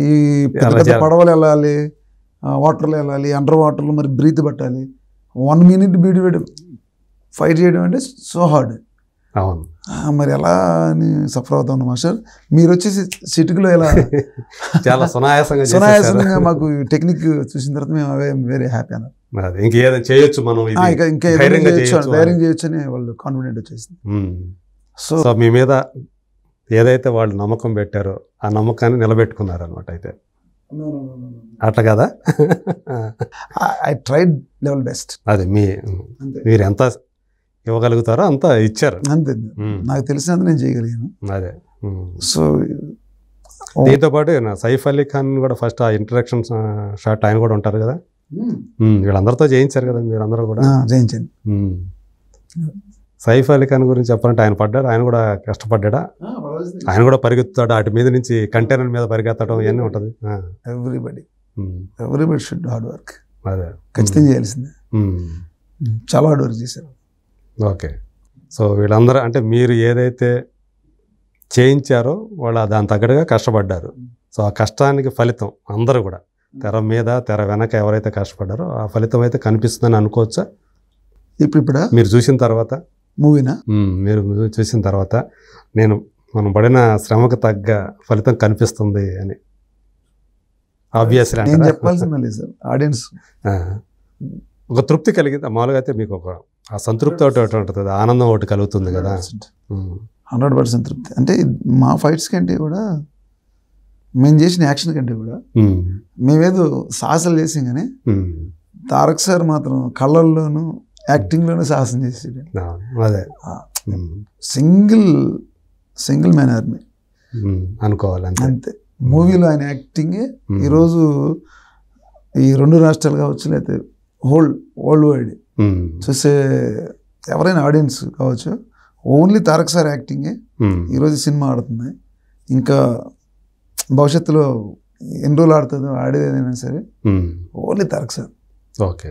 ఈ పెద్ద పెద్ద పడవలు వెళ్ళాలి, వాటర్లో వెళ్ళాలి, అండర్ వాటర్లో మరి బ్రీత్ పట్టాలి, 1 minute బీడి ఫైట్ చేయడం అంటే సో హార్డ్. అవును మరి ఎలా అని సఫర్ అవుతాం మాస్టర్. మీరు వచ్చేసి సిటీలో ఎలా చాలా సునాయాసంగా మాకు టెక్నిక్ చూసిన తర్వాత మేము వెరీ హ్యాపీ అన్నారు. ఇంకేదో చేయొచ్చు మనం, ఇంకా ధైర్యం చేయొచ్చు అని వాళ్ళు కాన్ఫిడెంట్ వచ్చేసింది. సో మీ మీద ఏదైతే వాళ్ళు నమ్మకం పెట్టారో ఆ నమ్మకాన్ని నిలబెట్టుకున్నారు అనమాట. అయితే అట్లా కదా, ఐ ట్రైడ్ లెవెల్ బెస్ట్. అది మీరు ఎంత ఇవ్వగలుగుతారో అంత ఇచ్చారు. అంతే, నాకు తెలిసినంత నేను చేయగలిగాను. అదే. సో దీంతో పాటు సైఫ్ అలీ ఖాన్ కూడా ఫస్ట్ ఆ ఇంట్రడక్షన్ షాట్ ఆయన కూడా ఉంటారు కదా, వీళ్ళందరితో చేయించారు కదా మీరు అందరూ కూడా? చేయించండి. సైఫ్ అలీ ఖాన్ గురించి చెప్పాలంటే ఆయన పడ్డాడు, ఆయన కూడా కష్టపడ్డా, ఆయన కూడా పరిగెత్తుతాడు, అటు మీద నుంచి కంటైనర్ మీద పరిగెత్తడం ఇవన్నీ ఉంటుంది. Everybody should hard work. అదే ఖచ్చితంగా చేయాల్సిందే. చాలా హార్డ్ వర్క్ చేశారు. ఓకే. సో వీళ్ళందరూ అంటే మీరు ఏదైతే చేయించారో వాళ్ళు దాని తగ్గట్టుగా కష్టపడ్డారు. సో ఆ కష్టానికి ఫలితం అందరూ కూడా తెర మీద తెర వెనక ఎవరైతే కష్టపడ్డారో ఆ ఫలితం అయితే కనిపిస్తుందని అనుకోవచ్చా ఇప్పుడు మీరు చూసిన తర్వాత? మూవీనా మీరు చూసిన తర్వాత మనం పడిన శ్రమకు తగ్గ ఫలితం కనిపిస్తుంది అని ఆబ్వియస్లీ నేను చెప్పాల్సిందే లేదు సార్. ఆడియన్స్ ఒక తృప్తి కలిగింది మామూలుగా అయితే మీకు ఒక ఆ సంతృప్తి ఒకటి ఉంటుంది, ఆనందం ఒకటి కలుగుతుంది కదా. 100% తృప్తి. అంటే మా ఫైట్స్ కంటే కూడా మేము చేసిన యాక్షన్ కంటే కూడా మేమేదో సాహసాలు చేసాం కానీ తారక్ సార్ మాత్రం కళ్ళల్లోనూ యాక్టింగ్లోనూ సాహసం చేసాడు. అదే సింగిల్ మ్యాన్ ఆర్మీ అనుకోవాలి అంతే. మూవీలో ఆయన యాక్టింగే ఈరోజు ఈ 2 రాష్ట్రాలు కావచ్చు లేకపోతే వరల్డ్ వైడ్ చూసే ఎవరైనా ఆడియన్స్ కావచ్చు, ఓన్లీ తారక్ సార్ యాక్టింగే ఈరోజు సినిమా ఆడుతుంది. ఇంకా భవిష్యత్తులో ఎన్ని రోజులు ఆడుతుందో ఆడేదైనా సరే ఓన్లీ తారక్ సార్. ఓకే.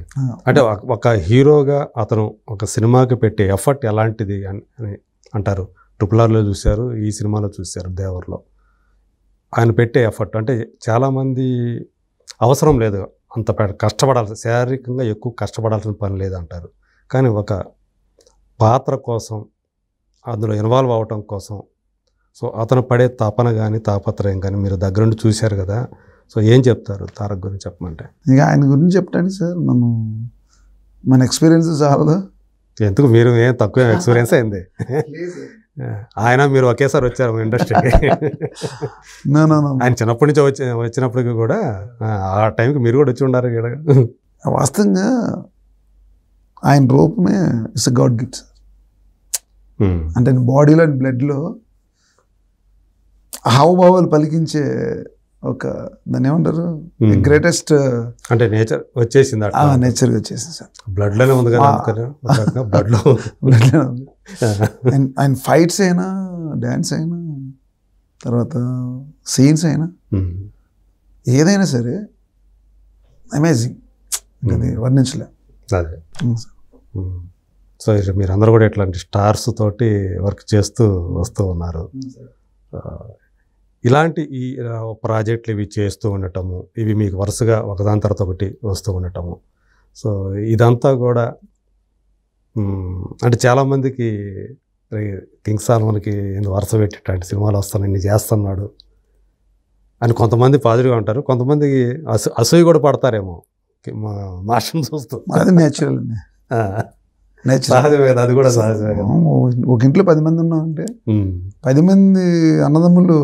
అంటే ఒక హీరోగా అతను ఒక సినిమాకి పెట్టే ఎఫర్ట్ ఎలాంటిది అని అంటారు? RRRలో చూశారు, ఈ సినిమాలో చూశారు, దేవర్లో ఆయన పెట్టే ఎఫర్ట్ అంటే చాలామంది అవసరం లేదు అంత కష్టపడాల్సి, శారీరకంగా ఎక్కువ కష్టపడాల్సిన పని లేదంటారు. కానీ ఒక పాత్ర కోసం అందులో ఇన్వాల్వ్ అవ్వటం కోసం సో అతను పడే తపన కానీ తాపత్రయం కానీ మీరు దగ్గరుండి చూశారు కదా. సో ఏం చెప్తారు తారక్ గురించి చెప్పమంటే? ఇక ఆయన గురించి చెప్పడానికి సార్ మన ఎక్స్పీరియన్స్ చాలదా? ఎందుకు మీరు ఏం తక్కువ ఎక్స్పీరియన్స్ అయింది? ఆయన మీరు ఒకేసారి వచ్చారు ఇండస్ట్రీకి. ఆయన చిన్నప్పటి నుంచి వచ్చినప్పటికీ కూడా ఆ టైంకి మీరు కూడా వచ్చి ఉండారు ఇక్కడ. వాస్తవంగా ఆయన రూపమే it's a God gift sir. అంటే బాడీలో అండ్ బ్లడ్లో హావభావాలు పలికించే ఒక దాన్ని ఏమంటారు గ్రేటెస్ట్ అంటే నేచర్ వచ్చేసింది. నేచర్గా వచ్చేసింది సార్. బ్లడ్లోనే ఉంది కదా, బ్లడ్లో ఉంది. ఆయన ఫైట్స్ అయినా, డ్యాన్స్ అయినా, తర్వాత సీన్స్ అయినా, ఏదైనా సరే అమేజింగ్, అది వర్ణించలే. అదే. సో మీరు అందరూ కూడా ఇట్లాంటి స్టార్స్ తోటి వర్క్ చేస్తూ వస్తూ ఉన్నారు. ఇలాంటి ఈ ప్రాజెక్టులు ఇవి చేస్తూ ఉండటము, ఇవి మీకు వరుసగా ఒకదాని తర్వాత ఒకటి వస్తూ ఉండటము, సో ఇదంతా కూడా అంటే చాలామందికి కింగ్ సల్మాన్కి వరుస పెట్టేటటువంటి సినిమాలు వస్తాను ఇన్ని చేస్తున్నాడు, అని కొంతమంది పాజిటివ్గా ఉంటారు, కొంతమంది అసూయ కూడా పడతారేమో మాస్టర్ని చూస్తూ. అది నేచురల్ అండి, నేచురల్, సహజమే కదా, అది కూడా సహజమే కదా. ఒక ఇంట్లో 10 మంది ఉన్నామంటే 10 మంది అన్నదమ్ములు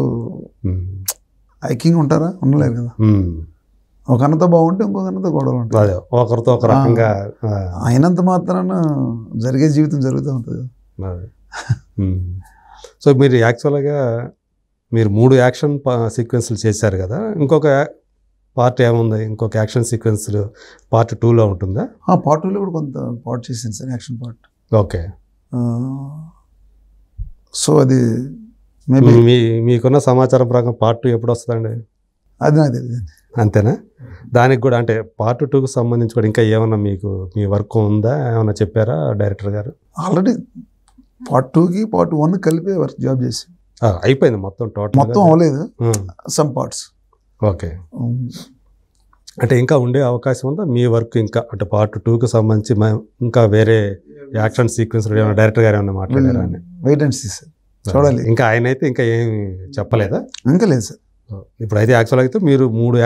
ఐక్యంగా ఉంటారా? ఉండలేరు కదా. ఒక అన్నతో బాగుంటే ఇంకొక అన్నతో గొడవలు ఉంటాయి, అదే ఒకరితో ఒక రకంగా. అయినంత మాత్రాన జరిగే జీవితం జరుగుతూ ఉంటుంది. సో మీరు యాక్చువల్గా మీరు 3 యాక్షన్ సీక్వెన్స్లు చేశారు కదా, ఇంకొక పార్ట్ ఏముంది? ఇంకొక యాక్షన్ సీక్వెన్స్ పార్ట్ 2లో ఉంటుందా? పార్ట్ 2లో కూడా కొంత పార్ట్ చేసింది sir, action part. Okay. So అది మీకున్న సమాచారం ప్రకారం పార్ట్ 2 ఎప్పుడు వస్తుందండి? అది నాకు తెలియదు. అంతేనా? దానికి కూడా అంటే పార్ట్ 2కు సంబంధించి కూడా ఇంకా ఏమన్నా మీకు మీ వర్క్ ఉందా, ఏమన్నా చెప్పారా డైరెక్టర్ గారు? ఆల్రెడీ పార్ట్ 2కి పార్ట్ 1 కలిపి వర్క్ జాబ్ చేసి అయిపోయింది మొత్తం, టోటల్ మొత్తం అవ్వలేదు, సమ్ పార్ట్స్. ఓకే. అంటే ఇంకా ఉండే అవకాశం ఉందా మీ వర్క్ ఇంకా? అంటే పార్ట్ 2కి సంబంధించి ఇంకా వేరే యాక్షన్ సీక్వెన్స్ డైరెక్టర్ గారు ఏమన్నా మాట్లాడారా అని? వెయిట్ అండ్ సీ సార్, చూడాలి. ఇంకా ఆయన అయితే ఇంకా ఏమి చెప్పలేదా? ఇంకా లేదు సార్. ఇప్పుడైతే యాక్చువల్ అయితే మీరు 3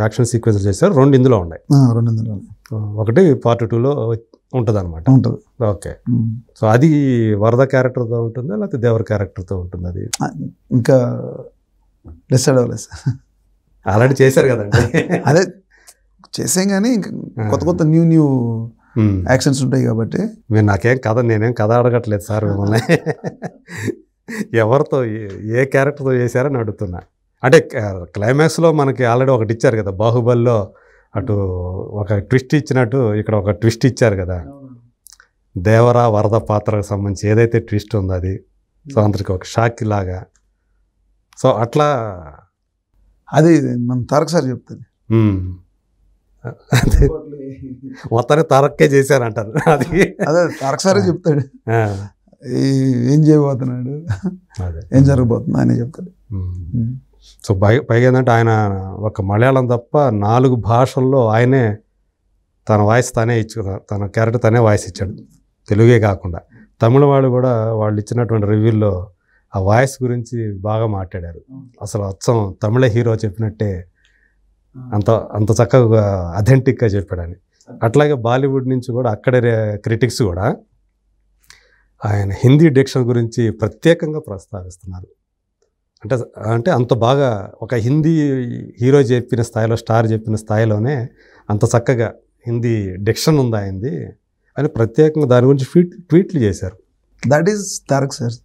యాక్షన్ సీక్వెన్స్ చేశారు, 2 ఇందులో ఉన్నాయి. 2 ఇందులో, ఒకటి పార్ట్ 2లో ఉంటుంది అనమాట. ఉంటుంది. ఓకే. సో అది వరద క్యారెక్టర్తో ఉంటుందా లేకపోతే దేవర క్యారెక్టర్తో ఉంటుంది? అది ఇంకా డిసైడ్ అవ్వలేదు సార్. ఆల్రెడీ చేశారు కదండి. అదే చేసాం కానీ ఇంకా కొత్త న్యూ యాక్షన్స్ ఉంటాయి కాబట్టి. మీరు నేనేం కథ అడగట్లేదు సార్ మిమ్మల్ని, ఎవరితో ఏ క్యారెక్టర్తో చేశారని అడుగుతున్నా. అంటే క్లైమాక్స్లో మనకి ఆల్రెడీ ఒకటి ఇచ్చారు కదా, బాహుబలిలో అటు ఒక ట్విస్ట్ ఇచ్చినట్టు ఇక్కడ ఒక ట్విస్ట్ ఇచ్చారు కదా, దేవర వరద పాత్రకు సంబంధించి ఏదైతే ట్విస్ట్ ఉందో అది. సో అందరికి ఒక షాక్ లాగా. సో అట్లా అది మన తారక్ సార్ చెప్తాను. మొత్తాన్ని తారక్కే చేశారంటారు. అది అదే తారక్ సారే చెప్తాడు ఏం చేయబోతున్నాడు, ఏం జరగబోతుంది ఆయన చెప్తాడు. సో పైగా ఏంటంటే ఆయన ఒక మలయాళం తప్ప 4 భాషల్లో ఆయనే తన వాయిస్ తానే తన క్యారెక్టర్ తనే వాయిస్ ఇచ్చాడు, తెలుగే కాకుండా. తమిళ వాళ్ళు కూడా వాళ్ళు ఇచ్చినటువంటి రివ్యూల్లో ఆ వాయిస్ గురించి బాగా మాట్లాడారు. అసలు అచ్చం తమిళ హీరో చెప్పినట్టే అంత చక్కగా అథెంటిక్గా చెప్పాడని. అట్లాగే బాలీవుడ్ నుంచి కూడా అక్కడే క్రిటిక్స్ కూడా ఆయన హిందీ డిక్షన్ గురించి ప్రత్యేకంగా ప్రస్తావిస్తున్నారు. అంటే అంత బాగా ఒక హిందీ హీరో చెప్పిన స్థాయిలో, స్టార్ చెప్పిన స్థాయిలోనే అంత చక్కగా హిందీ డిక్షన్ ఉంది ఆయనది అని ప్రత్యేకంగా దాని గురించి ట్వీట్లు చేశారు. That is Tarak sir.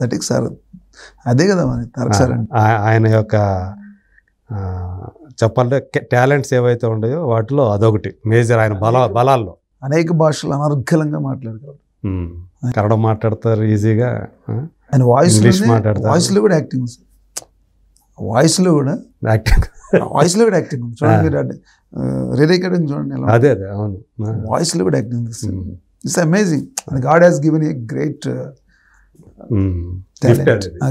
That is sir, అదే కదా మరి తారక్ సార్. ఆయన యొక్క చెప్పాలంటే టాలెంట్స్ ఏవైతే ఉన్నాయో వాటిలో అదొకటి మేజర్. ఆయన బలాల్లో అనేక భాషలు అనర్గళంగా మాట్లాడతారు. కన్నడ మాట్లాడతారు ఈజీగా, ఆయన ఇంగ్లీష్ మాట్లాడతారు. వాయిస్లో కూడా యాక్టింగ్, వాయిస్లో కూడా యాక్టింగ్ చూడండి, రికార్డింగ్ చూడండి. అదే అవును, వాయిస్లో కూడా acting. It's amazing. God has given a great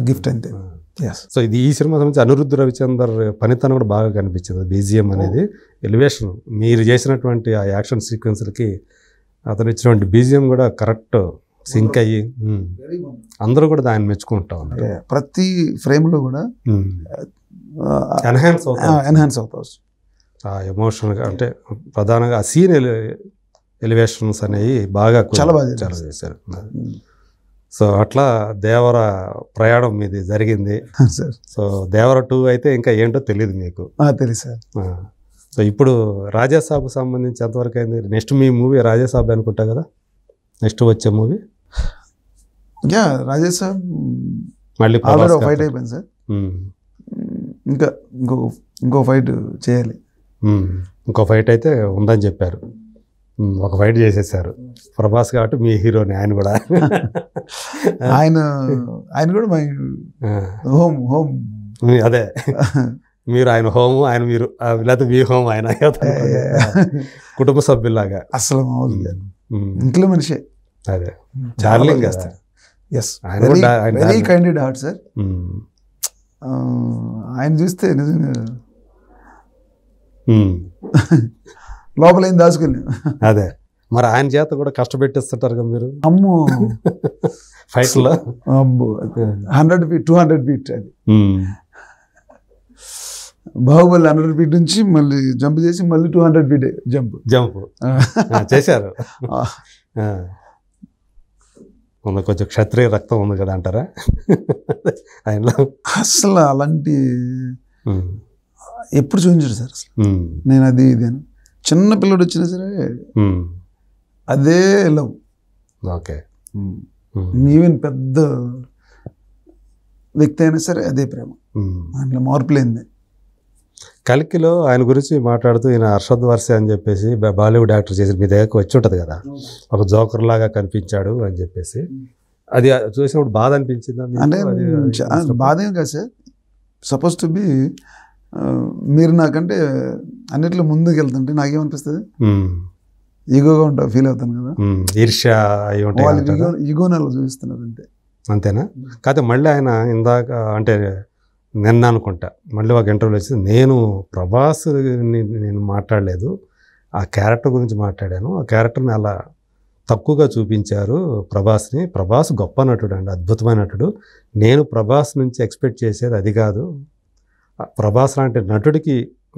gift అంతే. సో ఇది ఈ సినిమా సంబంధించి అనిరుద్ధ్ రవిచందర్ పనితనం కూడా బాగా కనిపించింది. బీజిఎం అనేది ఎలివేషన్, మీరు చేసినటువంటి ఆ యాక్షన్ సీక్వెన్స్లకి అతను ఇచ్చినటువంటి బీజిఎం కూడా కరెక్ట్ సింక్ అయ్యి అందరూ కూడా దాన్ని మెచ్చుకుంటా ఉన్నారు. ప్రతి ఫ్రేమ్లో కూడా ఎన్హాన్స్ అవుతావు ఆ ఎమోషన్గా. అంటే ప్రధానంగా ఆ సీన్ ఎలివేషన్స్ అనేవి బాగా చాలా బాగా చేశారు. సో అట్లా దేవర ప్రయాణం మీది జరిగింది. సో దేవర 2 అయితే ఇంకా ఏంటో తెలియదు మీకు? తెలియదు సార్. సో ఇప్పుడు రాజాసాబ్ సంబంధించి ఎంతవరకు అయింది? నెక్స్ట్ మీ మూవీ రాజాసాబ్ అనుకుంటా కదా, నెక్స్ట్ వచ్చే మూవీ? రాజాసాబ్ మళ్ళీ ఫైట్ అయిపోయింది సార్. ఇంకా ఇంకో ఫైట్ చేయాలి. ఇంకో ఫైట్ అయితే ఉందని చెప్పారు. ఒక ఫైట్ చేసేసారు ప్రభాస్ కాబట్టి మీ హీరోని. ఆయన కూడా ఆయన కూడా మై హోమ్ అదే, మీరు ఆయన హోము, ఆయన మీరు, లేకపోతే మీ హోమ్ ఆయన, కుటుంబ సభ్యుల్లాగా. అసలు మామూలుగా ఇంట్లో మనిషి. అదే డార్లింగ్ కదా. Very kinded heart sir. ఆయన చూస్తే నిజంగా లోపల ఏం దాచుకెళ్ళి. అదే మరి ఆయన చేత కూడా కష్టపెట్టిస్తుంటారు కదా మీరు. అమ్మో ఫైట్లో 100 feet 200 feet అది బాహుబలి 100 ఫీట్ నుంచి మళ్ళీ జంప్ చేసి మళ్ళీ 200 ఫీట్ జంప్ చేశారు. కొంచెం క్షత్రియ రక్తం ఉంది కదా అంటారా ఆయనలో? అసలు అలాంటి ఎప్పుడు చూపించాడు సార్ అసలు. నేను అది ఇదేను చిన్న పిల్లడు వచ్చినా సరే అదే లవ్. ఓకే. ఈవెన్ పెద్ద వ్యక్తి అయినా సరే అదే ప్రేమ, దాంట్లో మార్పు లేనిది. కల్కిలో ఆయన గురించి మాట్లాడుతూ ఈయన అర్షద్ వర్షే అని చెప్పేసి బాలీవుడ్ యాక్టర్ చేసి మీ దగ్గరకు వచ్చి ఉంటుంది కదా, ఒక జోకర్ లాగా కనిపించాడు అని చెప్పేసి, అది చూసినప్పుడు బాధ అనిపించిందా? అంటే బాధ ఏం కాదు సార్. సపోజ్ టు బి మీరు నాకంటే అన్నిట్లో ముందుకు వెళ్తుంటే నాకేమనిపిస్తుంది, ఈగోగా ఉంటా ఫీల్ అవుతాను కదా. ఈర్ష్య ఈగోని అలా చూపిస్తున్నారు అంతే. అంతేనా? కాకపోతే మళ్ళీ ఆయన ఇందాక అంటే నిన్న అనుకుంటా మళ్ళీ ఒక ఇంటర్వ్యూలో వచ్చి నేను ప్రభాస్ నేను మాట్లాడలేదు, ఆ క్యారెక్టర్ గురించి మాట్లాడాను, ఆ క్యారెక్టర్ని అలా తక్కువగా చూపించారు ప్రభాస్ని. ప్రభాస్ గొప్ప నటుడు అండి, అద్భుతమైన నటుడు. నేను ప్రభాస్ నుంచి ఎక్స్పెక్ట్ చేసేది అది కాదు, ప్రభాస్ లాంటి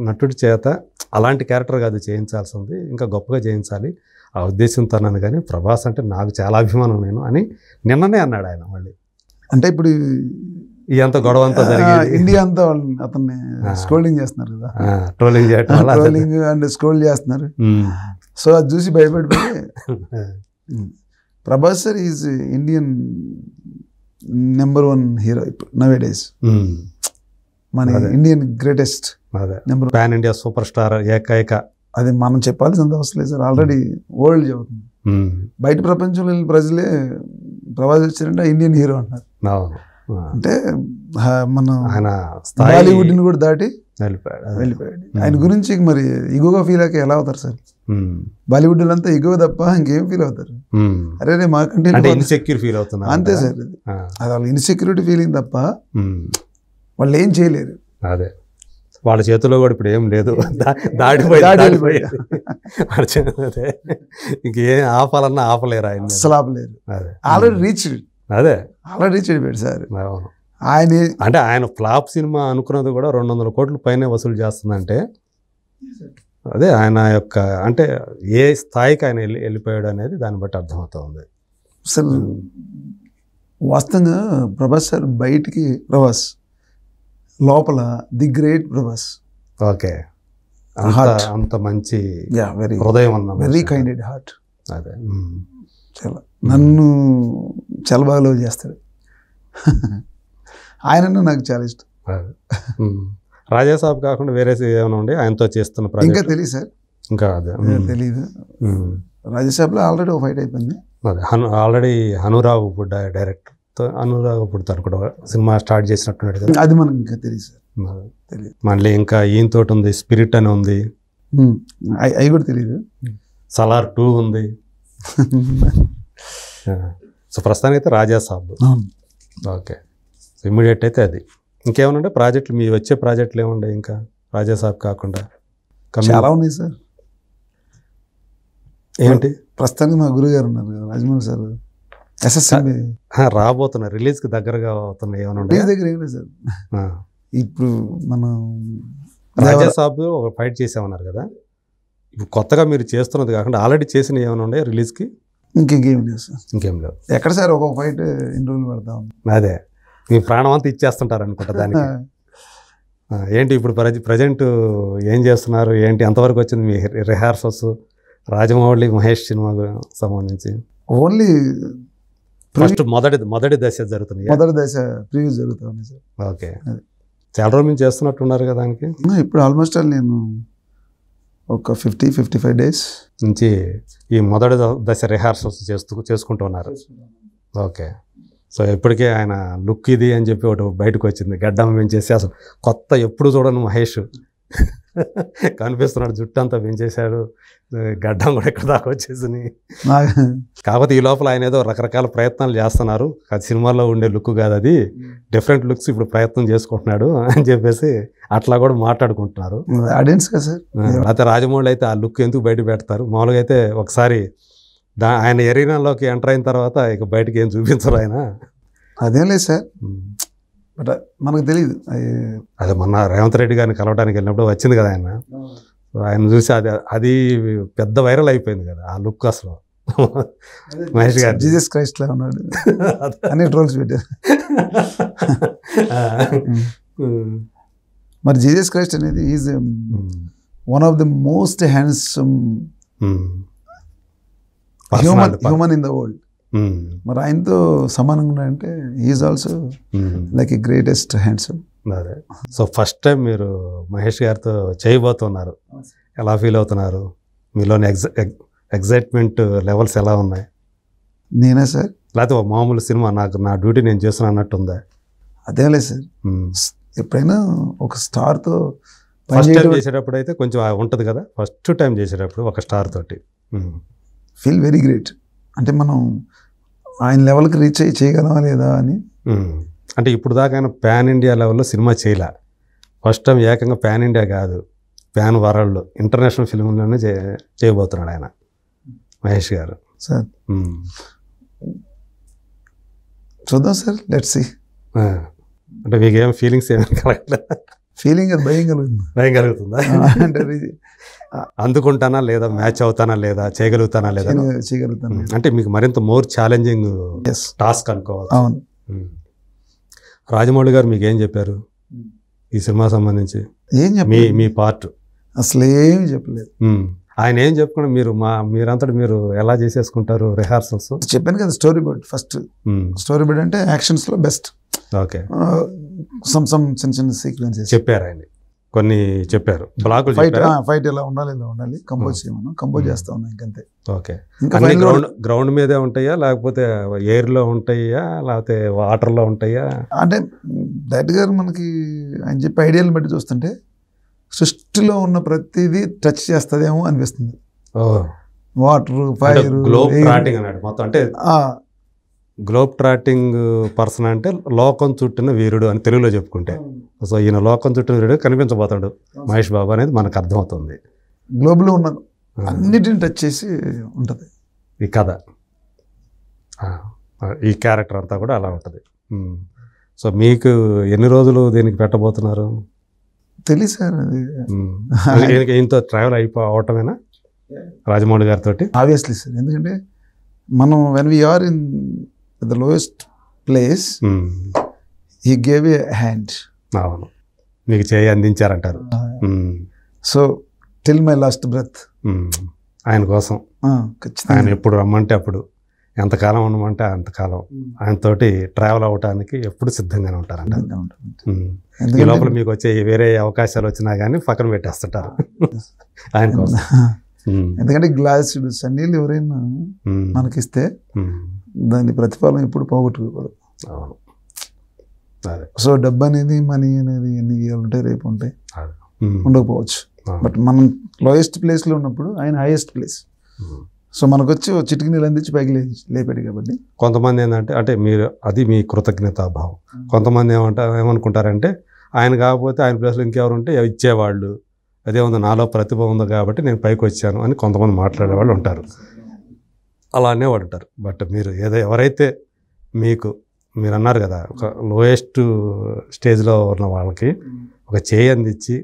నటుడి చేత అలాంటి క్యారెక్టర్ కాదు చేయించాల్సింది, ఇంకా గొప్పగా చేయించాలి ఆ ఉద్దేశంతో అన్నాను. కానీ ప్రభాస్ అంటే నాకు చాలా అభిమానం నేను అని నిన్ననే అన్నాడు ఆయన. మళ్ళీ అంటే ఇప్పుడు ఎంత గొడవ అంతా జరిగింది, ఇండియా అంతా అతన్ని స్క్రోలింగ్ చేస్తున్నారు కదా, ట్రోలింగ్ అండ్ స్క్రోల్ చేస్తున్నారు. సో అది చూసి భయపడిపోయి Prabhas sir is Indian number 1 hero ఇప్పుడు నవే డేస్, మన Indian greatest number pan India super star ఏకైక. అది మనం చెప్పాల్సింది అవసరం లేదు సార్, ఆల్రెడీ వరల్డ్ చెబుతుంది. బయట ప్రపంచంలో ప్రజలే ప్రభాస్ వచ్చారంటే ఇండియన్ హీరో అంటున్నారు. అంటే మన బాలీవుడ్ని కూడా దాటి వెళ్ళిపోయాడు. ఆయన గురించి మరి ఇగోగా ఫీల్ అయ్యాక ఎలా అవుతారు సార్? బాలీవుడ్ అంతా ఇగో తప్ప ఇంకేం ఫీల్ అవుతారు? అరే మాకంటే ఇన్సెక్యూర్ ఫీల్ అవుతున్నారు అంతే సార్. అది వాళ్ళ ఇన్సెక్యూరిటీ ఫీలింగ్ తప్ప వాళ్ళు ఏం చేయలేరు. అదే వాళ్ళ చేతిలో కూడా ఇప్పుడు ఏం లేదు, ఇంకేం ఆపాలన్నా ఆపలేరు ఆయన, అసలు ఆపలేరు. ఆల్రెడీ రీచ్ అయిపోయాడు సార్ ఆయన. అంటే ఆయన ఫ్లాప్ సినిమా అనుకున్నది కూడా 200 కోట్ల పైనే వసూలు చేస్తుందంటే అదే ఆయన యొక్క అంటే ఏ స్థాయికి ఆయన వెళ్ళిపోయాడు అనేది దాన్ని బట్టి అర్థమవుతుంది. అసలు వాస్తవంగా ప్రభాస్ సార్ బయటికి ప్రభాస్, లోపల ది గ్రేట్ ప్రభాస్. ఓకే. అంత మంచి హృదయం అన్న, వెరీ కైండెడ్ హార్ట్. అదే చాలా నన్ను చాలా బాగా లవ్ చేస్తాడు ఆయన, నాకు చాలా ఇష్టం. రాజాసాబ్ కాకుండా వేరే ఏమైనా ఉండి ఆయనతో చేస్తున్న ప్రాజెక్ట్? ఇంకా తెలియదు సార్, ఇంకా అదే తెలీదు. రాజాసాబ్లో ఆల్రెడీ ఒక ఫైట్ అయిపోయింది. అదే ఆల్రెడీ హనురావు డైరెక్టర్తో అనురాగ్ పుడతారు కూడా సినిమా స్టార్ట్ చేసినట్టున్నాడు కదా, అది మనకి ఇంకా తెలియదు సార్. తెలియదు. మళ్ళీ ఇంకా ఈయనతో ఉంది, స్పిరిట్ అని ఉంది, అవి కూడా తెలియదు. సలార్ 2 ఉంది. సో ప్రస్తుతానికి అయితే రాజాసాబ్. ఓకే. సో ఇమ్మీడియట్ అయితే అది. ఇంకేమన్నా ప్రాజెక్టులు మీ వచ్చే ప్రాజెక్టులు ఏముండే ఇంకా రాజాసాబ్ కాకుండా? చాలా ఉన్నాయి సార్. ఏంటి? ప్రస్తుతానికి మా గురువు గారు ఉన్నారు కదా రాజమౌళి సార్, ఎస్ఎస్ఎంబి రాబోతున్నారు, రిలీజ్కి దగ్గరగా అవుతున్నాయి. ఏమన్నా దగ్గర ఏం లేదు సార్. ఇప్పుడు మనం రాజాసాబ్ ఒక ఫైట్ చేసామన్నారు కదా, ఇప్పుడు కొత్తగా మీరు చేస్తున్నది కాకుండా ఆల్రెడీ చేసిన ఏమైనా ఉండే రిలీజ్కి? ఇంకేం లేదు సార్. ఇంకేం లేవు. ఎక్కడ సార్ ఒక్కొక్క ఫైట్ ఎన్ని రోజులు పడతాం. అదే మీ ప్రాణం అంతా ఇచ్చేస్తుంటారు అనుకుంటా దానికి. ఏంటి ఇప్పుడు ప్రజెంట్ ఏం చేస్తున్నారు, ఏంటి ఎంతవరకు వచ్చింది మీ రిహార్సల్స్ రాజమౌళి మహేష్ సినిమా సంబంధించి? ఓన్లీ ఫస్ట్ మొదటి దశ జరుగుతుంది, మొదటి దశ ప్రివ్యూ జరుగుతుంది సార్. ఓకే. చాలా రోజుల నుంచి చేస్తున్నట్టున్నారు కదా దానికి? ఇప్పుడు ఆల్మోస్ట్ నేను ఒక 50-55 డేస్ నుంచి ఈ మొదటి దశ రిహార్సల్స్ చేసుకుంటూ ఉన్నారు. ఓకే. సో ఇప్పటికే ఆయన లుక్ ఇది అని చెప్పి ఒకటి బయటకు వచ్చింది, గడ్డం పెంచేసి అసలు కొత్త ఎప్పుడు చూడను మహేష్ కనిపిస్తున్నాడు, జుట్టు అంతా పెంచేశాడు, గడ్డం కూడా ఇక్కడ దాకా వచ్చేసింది. కాకపోతే ఈ లోపల ఆయన ఏదో రకరకాల ప్రయత్నాలు చేస్తున్నారు, అది సినిమాలో ఉండే లుక్ కాదు, అది డిఫరెంట్ లుక్స్ ఇప్పుడు ప్రయత్నం చేసుకుంటున్నాడు అని చెప్పేసి అట్లా కూడా మాట్లాడుకుంటున్నారు ఆడియన్స్ కదా సార్. అయితే రాజమౌళి అయితే ఆ లుక్ ఎందుకు బయట పెడతారు? మామూలుగా అయితే ఒకసారి ఆయన ఎరీనాలోకి ఎంటర్ అయిన తర్వాత ఇక బయటకి ఏం చూపించరు ఆయన. అదేం లేదు సార్, బట్ మనకు తెలియదు అదే మొన్న రేవంత్ రెడ్డి గారిని కలవడానికి వెళ్ళినప్పుడు వచ్చింది కదా ఆయన. సో ఆయన చూసి అది పెద్ద వైరల్ అయిపోయింది కదా ఆ లుక్ అసలు. మహేష్ గారు జీసస్ క్రైస్ట్ లా ఉన్నాడు అని ట్రోల్స్ పెట్టారు. మరి జీసస్ క్రైస్ట్ అనేది is one of the most handsome human in the world. మరి ఆయనతో సమానంగా ఉన్నాయంటే is also like A greatest handsome. అదే. సో ఫస్ట్ టైం మీరు మహేష్ గారితో చేయబోతున్నారు, ఎలా ఫీల్ అవుతున్నారు? మీలోని ఎగ్జైట్మెంట్ లెవెల్స్ ఎలా ఉన్నాయి? నేనే సార్ లేకపోతే మామూలు సినిమా నా డ్యూటీ నేను చేస్తున్నా అన్నట్టు ఉందా? అదేలే సార్, ఎప్పుడైనా ఒక స్టార్తో ఫస్ట్ టైం చేసేటప్పుడు అయితే కొంచెం ఉంటుంది కదా, ఫస్ట్ టైం చేసేటప్పుడు ఒక స్టార్ తోటి ఫీల్ వెరీ గ్రేట్. అంటే మనం ఆయన లెవెల్కి రీచ్ చేయగలమా లేదా అని. అంటే ఇప్పుడు దాకా ఆయన పాన్ ఇండియా లెవెల్లో సినిమా చేయలే, ఫస్ట్ టైం ఏకంగా పాన్ ఇండియా కాదు పాన్ వరల్డ్ ఇంటర్నేషనల్ ఫిల్మ్లోనే చేయబోతున్నాడు ఆయన మహేష్ గారు. సార్ చూద్దాం సార్, లెట్స్ సీ. అంటే మీకు ఏం ఫీలింగ్స్ ఏమైనా కలగట్లేదు? ఫీలింగ్ అది భయం కలుగుతుంది. భయం కలుగుతుందా? అంటే అందుకుంటానా లేదా, మ్యాచ్ అవుతానా లేదా, చేయగలుగుతానా లేదా? చేయగలుగుతాను. అంటే మీకు మరింత మోర్ ఛాలెంజింగ్ టాస్క్ అనుకోవాలి. అవును. రాజమౌళి గారు మీకు ఏం చెప్పారు ఈ సినిమా సంబంధించి? ఏం చెప్పలేదు, మీ పార్ట్ అసలు ఏమి చెప్పలేదు. ఆయన ఏం చెప్పుకున్నా మీరంతటి మీరు ఎలా చేసేసుకుంటారు రిహార్సల్స్? చెప్పాను కదా story board. First story board అంటే యాక్షన్స్ లో బెస్ట్. ఓకే, సమ్ చిన్న చిన్న సీక్వెన్సెస్ చెప్పారు, ఆయన కొన్ని చెప్పారు, బ్లాకులు ఫైట్ ఎలా ఉండాలి కంపోజ్ చేయమను, కంపోజ్ చేస్తా ఉన్నా ఇంకంతే. ఓకే, గ్రౌండ్ మీదే ఉంటాయా లేకపోతే ఎయిర్ లో ఉంటాయా లేకపోతే వాటర్ లో ఉంటాయా? అంటే డైరెక్ట్ గారు మనకి ఆయన చెప్పే ఐడియాలను బట్టి చూస్తుంటే సృష్టిలో ఉన్న ప్రతిదీ టచ్ చేస్తుందేమో అనిపిస్తుంది. వాటర్, ఫైర్, గ్లోబ్ ట్రాటింగ్ అన్నాడు మొత్తం. అంటే గ్లోబ్ ట్రాటింగ్ పర్సన్ అంటే లోకం చుట్టిన వీరుడు అని తెలుగులో చెప్పుకుంటే. సో ఈయన లోకం చుట్టిన వీరుడు కనిపించబోతాడు మహేష్ బాబు అనేది మనకు అర్థమవుతుంది. గ్లోబ్లో ఉన్న అన్నిటిని టచ్ చేసి ఉంటుంది ఈ కథ, ఈ క్యారెక్టర్ అంతా కూడా అలా ఉంటుంది. సో మీకు ఎన్ని రోజులు దీనికి పెట్టబోతున్నారు? తెలియదు సార్, అది ఇంత ట్రావెల్ అవటమేనా రాజమౌళి గారితో? ఆబ్వియస్లీ సార్, ఎందుకంటే మనం when we are in the lowest place he gave a hand. అవును, మీకు చేయి అందించారంటారు. So till my last breath ఆయన కోసం ఆయన ఎప్పుడు రమ్మంటే అప్పుడు, ఎంతకాలం ఉండమంటే అంతకాలం ఆయనతోటి ట్రావెల్ అవ్వటానికి ఎప్పుడు సిద్ధంగానే ఉంటారంట. ఈ లోపల మీకు వచ్చే వేరే అవకాశాలు వచ్చినా కానీ పక్కన పెట్టేస్తుంటారు ఆయన కోసం. ఎందుకంటే గ్లాస్ సన్నీళ్ళు ఎవరైనా మనకిస్తే దాని ప్రతిఫలం ఎప్పుడు పోగొట్టుకోకూడదు. సో డబ్బు అనేది, మనీ అనేది ఎన్ని ఇవ్వాలంటే రేపు ఉంటాయి, ఉండకపోవచ్చు. బట్ మనం లోయెస్ట్ ప్లేస్లో ఉన్నప్పుడు ఆయన హైయెస్ట్ ప్లేస్. సో మనకు వచ్చి చిటికి నీళ్ళు అందించి పైకి లేపాడు కాబట్టి. కొంతమంది ఏంటంటే, అంటే మీరు అది మీ కృతజ్ఞతాభావం. కొంతమంది ఏమనుకుంటారంటే ఆయన కాకపోతే ఆయన ప్లేస్లో ఇంకెవరు ఉంటే ఇచ్చేవాళ్ళు, అదే ఉంది నాలో ప్రతిభ ఉంది కాబట్టి నేను పైకి వచ్చాను అని కొంతమంది మాట్లాడే వాళ్ళు ఉంటారు, అలా అనేవాడు ఉంటారు. బట్ మీరు ఎవరైతే మీరు అన్నారు కదా ఒక లోయెస్ట్ స్టేజ్లో ఉన్న వాళ్ళకి ఒక చేయి అందించి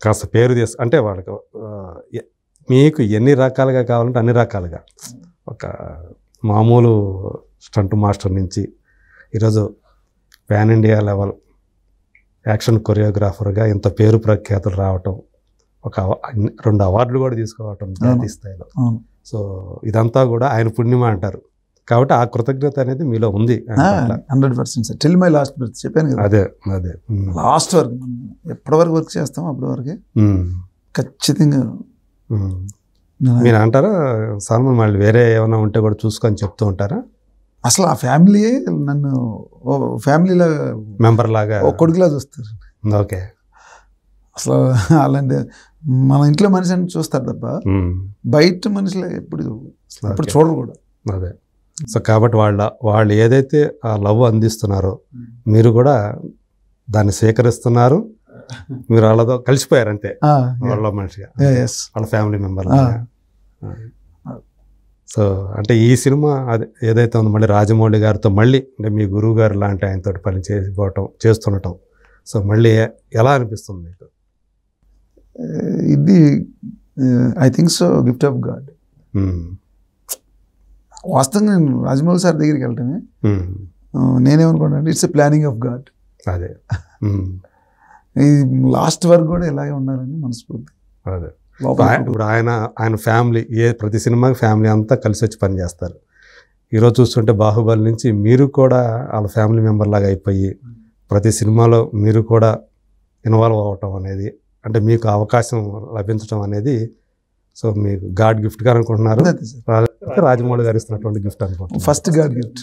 కాస్త పేరు అంటే వాళ్ళకి మీకు ఎన్ని రకాలుగా కావాలంటే అన్ని రకాలుగా, ఒక మామూలు స్టంట్ మాస్టర్ నుంచి ఈరోజు పాన్ ఇండియా లెవెల్ యాక్షన్ కొరియోగ్రాఫర్గా ఇంత పేరు ప్రఖ్యాతులు రావటం, ఒక 2 అవార్డులు కూడా తీసుకోవటం జాతీయ స్థాయిలో. సో ఇదంతా కూడా ఆయన పుణ్యమా అంటారు. కాబట్టి ఆ కృతజ్ఞత అనేది మీలో ఉంది. 100% sir. Till my last breath చెప్పాను కదా, అదే లాస్ట్ వరకు ఎప్పటి వరకు వర్క్ చేస్తాం అప్పటి వరకే ఖచ్చితంగా. మీరు అంటారా సల్మాన్ మళ్ళీ వేరే ఏమైనా ఉంటే కూడా చూసుకొని చెప్తూ ఉంటారా? అసలు ఆ ఫ్యామిలీయే నన్ను ఫ్యామిలీలో మెంబర్ లాగా, కొడుకులా చూస్తారు. ఓకే, అసలు అలాంటి మన ఇంట్లో మనిషి అని చూస్తారు తప్ప బయట మనిషిలో ఎప్పుడు చూడరు కూడా. అదే. సో కాబట్టి వాళ్ళు ఏదైతే ఆ లవ్ అందిస్తున్నారో మీరు కూడా దాన్ని స్వీకరిస్తున్నారు, మీరు వాళ్ళతో కలిసిపోయారు అంతే, వాళ్ళ మనిషిగా, వాళ్ళ ఫ్యామిలీ మెంబర్. సో అంటే ఈ సినిమా అది ఏదైతే ఉందో మళ్ళీ రాజమౌళి గారితో మళ్ళీ అంటే మీ గురువు గారు లాంటి ఆయనతో పని చేస్తుండటం సో మళ్ళీ ఎలా అనిపిస్తుంది మీకు? ఇది I think so gift of God. వాస్తవంగా నేను రాజమౌళి సార్ దగ్గరికి వెళ్ళటమే నేనేమనుకుంటా అంటే it's a planning of God. అదే ఈ లాస్ట్ వరకు కూడా ఇలాగే ఉండాలని మనస్ఫూర్తి. అదే ఇప్పుడు ఆయన ఫ్యామిలీ ప్రతి సినిమాకి ఫ్యామిలీ అంతా కలిసి వచ్చి పనిచేస్తారు. ఈరోజు చూస్తుంటే బాహుబలి నుంచి మీరు కూడా వాళ్ళ ఫ్యామిలీ మెంబర్ లాగా అయిపోయి ప్రతి సినిమాలో మీరు కూడా ఇన్వాల్వ్ అవ్వటం అనేది అంటే మీకు అవకాశం లభించడం అనేది సో మీకు గాడ్ గిఫ్ట్గా అనుకుంటున్నారు, రాజమౌళి గారు ఇస్తున్నటువంటి గిఫ్ట్ అనుకుంటున్నారు. First God gift.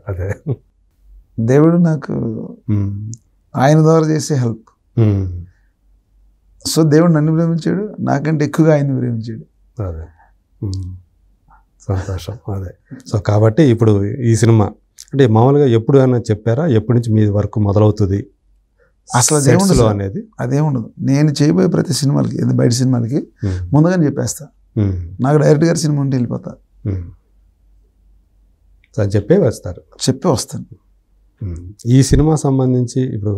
అదే దేవుడు నాకు ఆయన ద్వారా చేసే హెల్ప్. సో దేవుడు నన్ను ప్రేమించాడు, నాకంటే ఎక్కువగా ఆయన్ని ప్రేమించాడు. అదే సంతోషం. అదే సో కాబట్టి ఇప్పుడు ఈ సినిమా అంటే మామూలుగా ఎప్పుడు అయినా చెప్పారా ఎప్పటి నుంచి మీ వర్క్ మొదలవుతుంది అసలు అనేది? అదేముండదు. నేను చేయబోయే ప్రతి సినిమాలకి బయట సినిమాలకి ముందుగానే చెప్పేస్తా. నాకు డైరెక్ట్ గారి సినిమా ఉంటే వెళ్ళిపోతా, చెప్పే వస్తాను. ఈ సినిమా సంబంధించి ఇప్పుడు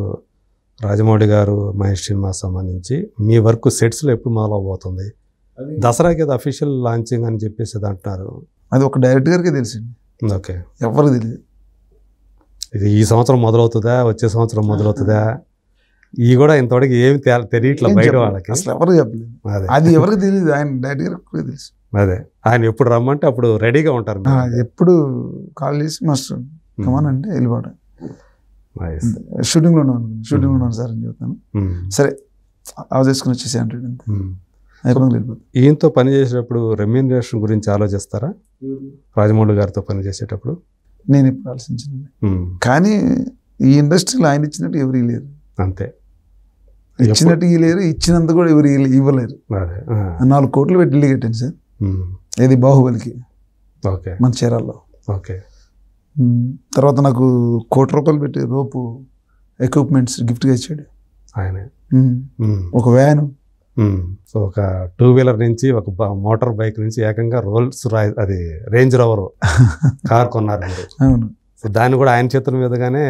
రాజమౌళి గారు మహేష్ సినిమా సంబంధించి మీ వర్క్ సెట్స్లో ఎప్పుడు మొదలవబోతుంది? దసరాకి అది అఫీషియల్ లాంచింగ్ అని చెప్పేసి అంటున్నారు. అది ఒక డైరెక్ట్ గారికి తెలిసింది, ఓకే, ఎవరికి తెలియదు. ఇది ఈ సంవత్సరం మొదలవుతుందా వచ్చే సంవత్సరం మొదలవుతుందా ఈ కూడా ఇంతవరకు ఏమి తెలియట్లేదు బయట వాళ్ళకి, అసలు ఎవరికి చెప్పలేదు. అది ఎవరికి తెలియదు, ఆయన డైరెక్ట్ గారికి తెలుసు. అదే ఆయన ఎప్పుడు రమ్మంటే అప్పుడు రెడీగా ఉంటారు, ఎప్పుడు కాల్ చేసి మాస్టర్ కమాన్ అంటే వెళ్ళిపోవడం. షూటింగ్లో ఉన్నాను సార్ అని చెప్తాను, సరే అవి చేసుకుని వచ్చేసి అంటాడు, అంతే అయిపోతుంది. ఈయనతో పని చేసేటప్పుడు రెమ్యూనరేషన్ గురించి ఆలోచిస్తారా? రాజమౌళి గారితో పని చేసేటప్పుడు నేను ఎప్పుడు ఆలోచించాను, కానీ ఈ ఇండస్ట్రీలో ఆయన ఇచ్చినట్టు ఎవరు లేరు. అంతే, ఇచ్చినట్టు లేరు, ఇచ్చినంత కూడా ఎవరు ఇవ్వలేరు. 4 కోట్లు పెట్టి ఇల్లు కట్టాను సార్, ఏది బాహుబలికి మన చీరాల్లో. ఓకే, తర్వాత నాకు 1 కోటి రూపాయలు పెట్టి రోపు ఎక్విప్మెంట్స్ గిఫ్ట్గా ఇచ్చాడు ఆయన. ఒక వ్యాను, ఒక 2 వీలర్ నుంచి ఒక మోటార్ బైక్ నుంచి ఏకంగా రోల్స్ అది రేంజ్ రోవర్ కార్ కొన్నారు మీరు. అవును, దాన్ని కూడా ఆయన చేతుల మీదగానే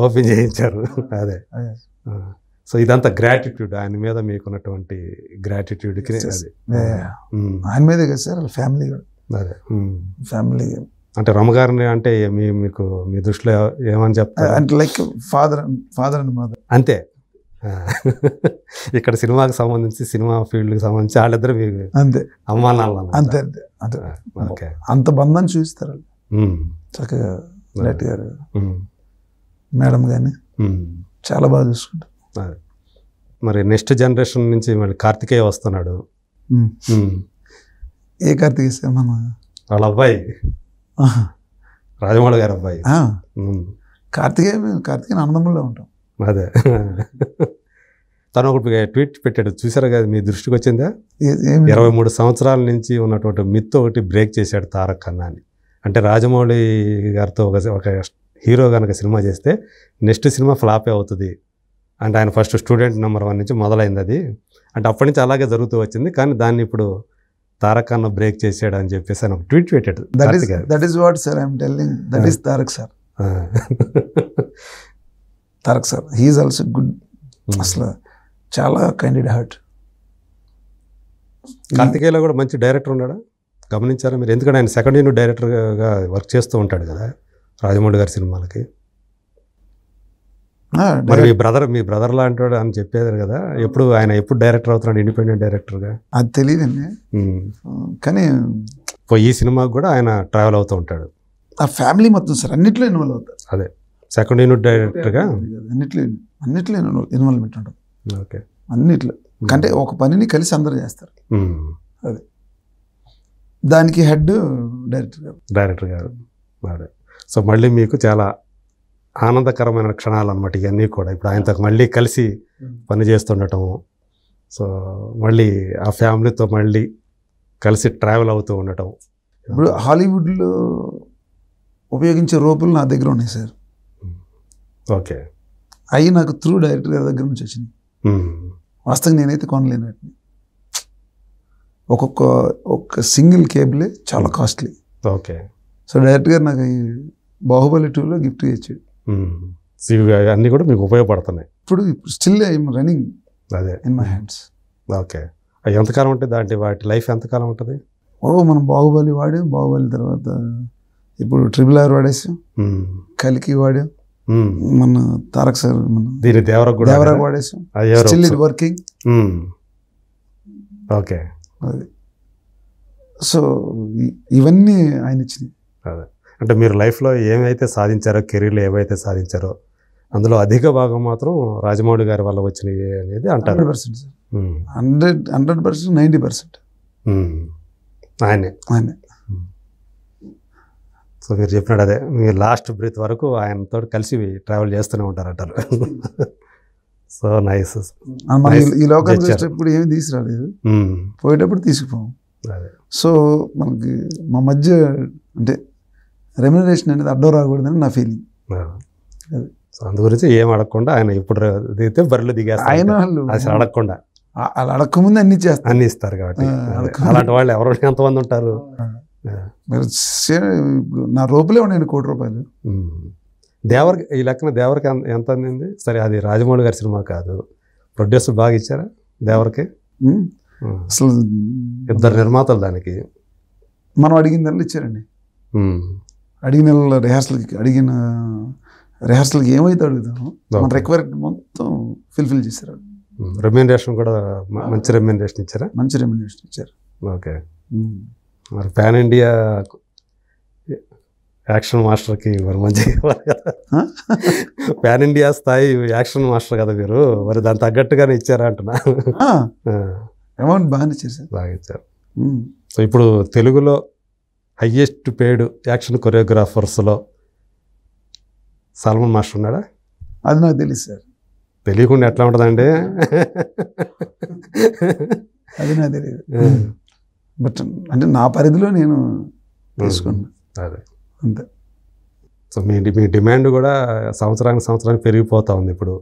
ఓపెన్ చేయించారు. అదే సో ఇదంతా గ్రాటిట్యూడ్, ఆయన మీద మీకున్నటువంటి గ్రాటిట్యూడ్కి. అది ఆయన మీదే కదా సార్, ఫ్యామిలీ కూడా. అదే ఫ్యామిలీ అంటే రమగారిని అంటే మీకు మీ దృష్టిలో ఏమని చెప్తారు? అంటే లైక్ ఫాదర్ అండ్ మదర్ అంతే. ఇక్కడ సినిమాకి సంబంధించి సినిమా ఫీల్డ్కి సంబంధించి వాళ్ళిద్దరు మీకు అంతే అమ్మా నాన్న. అంతే అంతే ఓకే, అంత బంధాన్ని చూపిస్తారు చక్కగా. డైరెక్ట్ గారు మేడం కానీ చాలా బాగా చూసుకుంటారు. మరి నెక్స్ట్ జనరేషన్ నుంచి మళ్ళీ కార్తికేయ వస్తున్నాడు. ఏ కార్తికేయ సార్? మన వాళ్ళ అబ్బాయి, రాజమౌళి గారి అబ్బాయి. కార్తికేయ ఆనందంలో ఉంటాం. అదే తను ఒకటి ట్వీట్ పెట్టాడు, చూసారా కదా, మీ దృష్టికి వచ్చిందా? 23 సంవత్సరాల నుంచి ఉన్నటువంటి మిత్ ఒకటి బ్రేక్ చేశాడు తారక్ ఖన్నా అని. అంటే రాజమౌళి గారితో ఒక హీరో కనుక సినిమా చేస్తే నెక్స్ట్ సినిమా ఫ్లాపే అవుతుంది అంటే ఆయన ఫస్ట్ స్టూడెంట్ నెంబర్ 1 నుంచి మొదలైంది అది. అంటే అప్పటి నుంచి అలాగే జరుగుతూ వచ్చింది, కానీ దాన్ని ఇప్పుడు తారక్ ఖన్నా బ్రేక్ చేశాడు అని చెప్పేసి ఆయన ఒక ట్వీట్ పెట్టాడు. That is what sir I'm telling, that is Tarak sir. Tarak sir he is also good, అసలు చాలా కైండెడ్ హార్ట్. కార్తికేయలో కూడా మంచి డైరెక్టర్ ఉన్నాడా గమనించారా మీరు? ఎందుకంటే ఆయన సెకండ్ యూనిట్ డైరెక్టర్గా వర్క్ చేస్తూ ఉంటాడు కదా రాజమౌళి గారి సినిమాలకి. మరి మీ బ్రదర్ లాంటి అని చెప్పేదారు కదా, ఎప్పుడు డైరెక్టర్ అవుతున్నాడు ఇండిపెండెంట్ డైరెక్టర్గా? అది తెలియదండి, కానీ ఈ సినిమాకి కూడా ఆయన ట్రావెల్ అవుతూ ఉంటాడు. ఆ ఫ్యామిలీ మొత్తం సార్ అన్నిట్లో ఇన్వాల్వ్ అవుతారు. అదే సెకండ్ యూనిట్ డైరెక్టర్గా అన్నిట్లో ఇన్వాల్వ్మెంట్ ఉంటుంది. ఓకే, అన్నిట్లో అంటే ఒక పనిని కలిసి అందరూ చేస్తారు. అదే దానికి హెడ్ డైరెక్టర్ గారు. అదే సో మళ్ళీ మీకు చాలా ఆనందకరమైన క్షణాలు అన్నమాట ఇవన్నీ కూడా. ఇప్పుడు ఆయనతో మళ్ళీ కలిసి పని చేస్తుండటము, సో మళ్ళీ ఆ ఫ్యామిలీతో మళ్ళీ కలిసి ట్రావెల్ అవుతూ ఉండటం. ఇప్పుడు హాలీవుడ్లో ఉపయోగించే రూపులు నా దగ్గర ఉన్నాయి సార్. ఓకే, అవి నాకు త్రూ డైరెక్టర్ గారి దగ్గర నుంచి వచ్చినాయి. వాస్తవంగా నేనైతే కొనలేను వాటిని. ఒక్క సింగిల్ కేబులే చాలా కాస్ట్లీ. ఓకే. సో డైరెక్ట్గా నాకు ఈ బాహుబలి 2లో గిఫ్ట్ ఇచ్చాడు. ఇవి అన్నీ కూడా మీకు ఉపయోగపడుతున్నాయి ఇప్పుడు స్టిల్ ఐఎమ్ రన్నింగ్ అదే ఇన్ మై హ్యాండ్స్. ఓకే. అవి ఎంతకాలం ఉంటుంది వాటి లైఫ్ ఎంతకాలం ఉంటుంది? మనం బాహుబలి వాడాం, బాహుబలి తర్వాత ఇప్పుడు RRR వాడేసాం, కలికి వాడాం, మన తారక్ సార్ మన దీని దేవరకు వాడేసాం, స్టిల్ ఇట్ వర్కింగ్. ఓకే. అది సో ఇవన్నీ ఆయన ఇచ్చినాయి. అదే అంటే మీరు లైఫ్లో ఏమైతే సాధించారో, కెరీర్లో ఏవైతే సాధించారో అందులో అధిక భాగం మాత్రం రాజమౌళి గారి వల్ల వచ్చినాయి అనేది అంటారు. 100% సార్. 100% 90% ఆయనే. సో మీరు చెప్పినాడు అదే, మీరు లాస్ట్ బ్రీత్ వరకు ఆయనతో కలిసి ట్రావెల్ చేస్తూనే ఉంటారంటారు. So nice. ఈ లోకానికి వచ్చేటప్పుడు ఏమి తీసుకురాలేదు, పోయేటప్పుడు తీసుకుపోం. సో మనకి మా మధ్య అంటే రెమ్యునరేషన్ అనేది అడ్డం రాకూడదని నా ఫీలింగ్. సో అందు గురించి ఏం అడగకుండా ఆయన ఇప్పుడు దిగితే బరిలో దిగేస్తారు. ఆయన అసలు అడగకుండా అలా అడగకముందే అన్ని చేస్తారు, అన్ని ఇస్తారు కాబట్టి. అలాంటి వాళ్ళు ఎవరు ఎంతమంది ఉంటారు? ఇప్పుడు నా రూపులే ఉన్నాయి ₹1 కోటి. దేవరికి ఈ లెక్కన దేవరికి ఎంత అందింది? సరే అది రాజమౌళి గారి సినిమా కాదు, ప్రొడ్యూసర్ బాగా ఇచ్చారా దేవరికి? అసలు 2 నిర్మాతలు దానికి. మనం అడిగిన నెలలు ఇచ్చారండి. అడిగిన నెలల రిహార్సల్కి ఏమైతే అడుగుతామో మన రిక్వైర్మెంట్ మొత్తం ఫుల్ఫిల్ చేశారు. రెమ్యూనరేషన్ కూడా మంచి రెమ్యూనరేషన్ ఇచ్చారా? మంచి రెమ్యూనరేషన్ ఇచ్చారు. ఓకే. మరి పాన్ ఇండియా యాక్షన్ మాస్టర్కి మరి మంచిగా కదా, పాన్ ఇండియా స్థాయి యాక్షన్ మాస్టర్ కదా మీరు, మరి దాని తగ్గట్టుగానే ఇచ్చారా అంటున్నా. అమౌంట్ బాగానే ఇచ్చారు సార్. బాగా ఇచ్చారు. సో ఇప్పుడు తెలుగులో హయ్యెస్ట్ పెయిడ్ యాక్షన్ కొరియోగ్రాఫర్స్లో సల్మాన్ మాస్టర్ ఉన్నాడా? అది నాకు తెలియదు సార్. తెలియకుండా ఎట్లా ఉంటుందండి? అది నాకు తెలియదు. బట్ అంటే నా పరిధిలో నేను తీసుకున్నాను అదే అంతే. సో మీ డిమాండ్ కూడా సంవత్సరానికి పెరిగిపోతూ ఉంది ఇప్పుడు.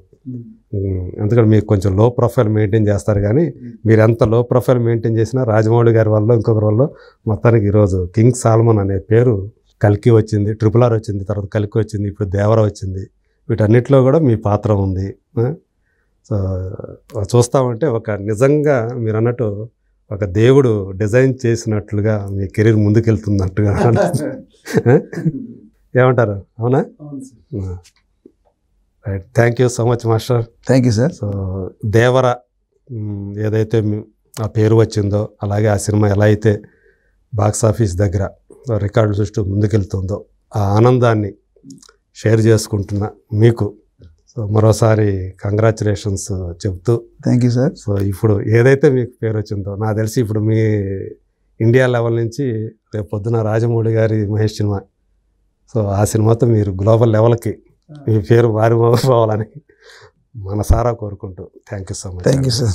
ఎందుకంటే మీకు కొంచెం లో ప్రొఫైల్ మెయింటైన్ చేస్తారు, కానీ మీరు ఎంత లో ప్రొఫైల్ మెయింటైన్ చేసినా రాజమౌళి గారి వల్ల ఇంకొకరి వల్ల మొత్తానికి ఈరోజు కింగ్ సాల్మన్ అనే పేరు, కల్కి వచ్చింది, RRR వచ్చింది, తర్వాత కలికి వచ్చింది, ఇప్పుడు దేవర వచ్చింది, వీటన్నిటిలో కూడా మీ పాత్ర ఉంది. సో చూస్తామంటే ఒక నిజంగా మీరు అన్నట్టు ఒక దేవుడు డిజైన్ చేసినట్లుగా మీ కెరీర్ ముందుకెళ్తున్నట్టుగా ఏమంటారు? అవునా? Right. Thank you so much master. Thank you sir. So Devara ఏదైతే ఆ పేరు వచ్చిందో, అలాగే ఆ సినిమా ఎలా అయితే బాక్స్ ఆఫీస్ దగ్గర రికార్డులు చుట్టూ ముందుకెళ్తుందో, ఆ ఆనందాన్ని షేర్ చేసుకుంటున్న మీకు సో మరోసారి కంగ్రాచులేషన్స్ చెప్తూ. Thank you sir. సో ఇప్పుడు ఏదైతే మీకు పేరు వచ్చిందో, నాకు తెలిసి ఇప్పుడు మీ ఇండియా లెవెల్ నుంచి రేపు పొద్దున రాజమౌళి గారి మహేష్ సినిమా, సో ఆ సినిమాతో మీరు గ్లోబల్ లెవెల్కి మీ పేరు మారిపోవాలని మనసారా కోరుకుంటూ thank you so much. Thank you sir.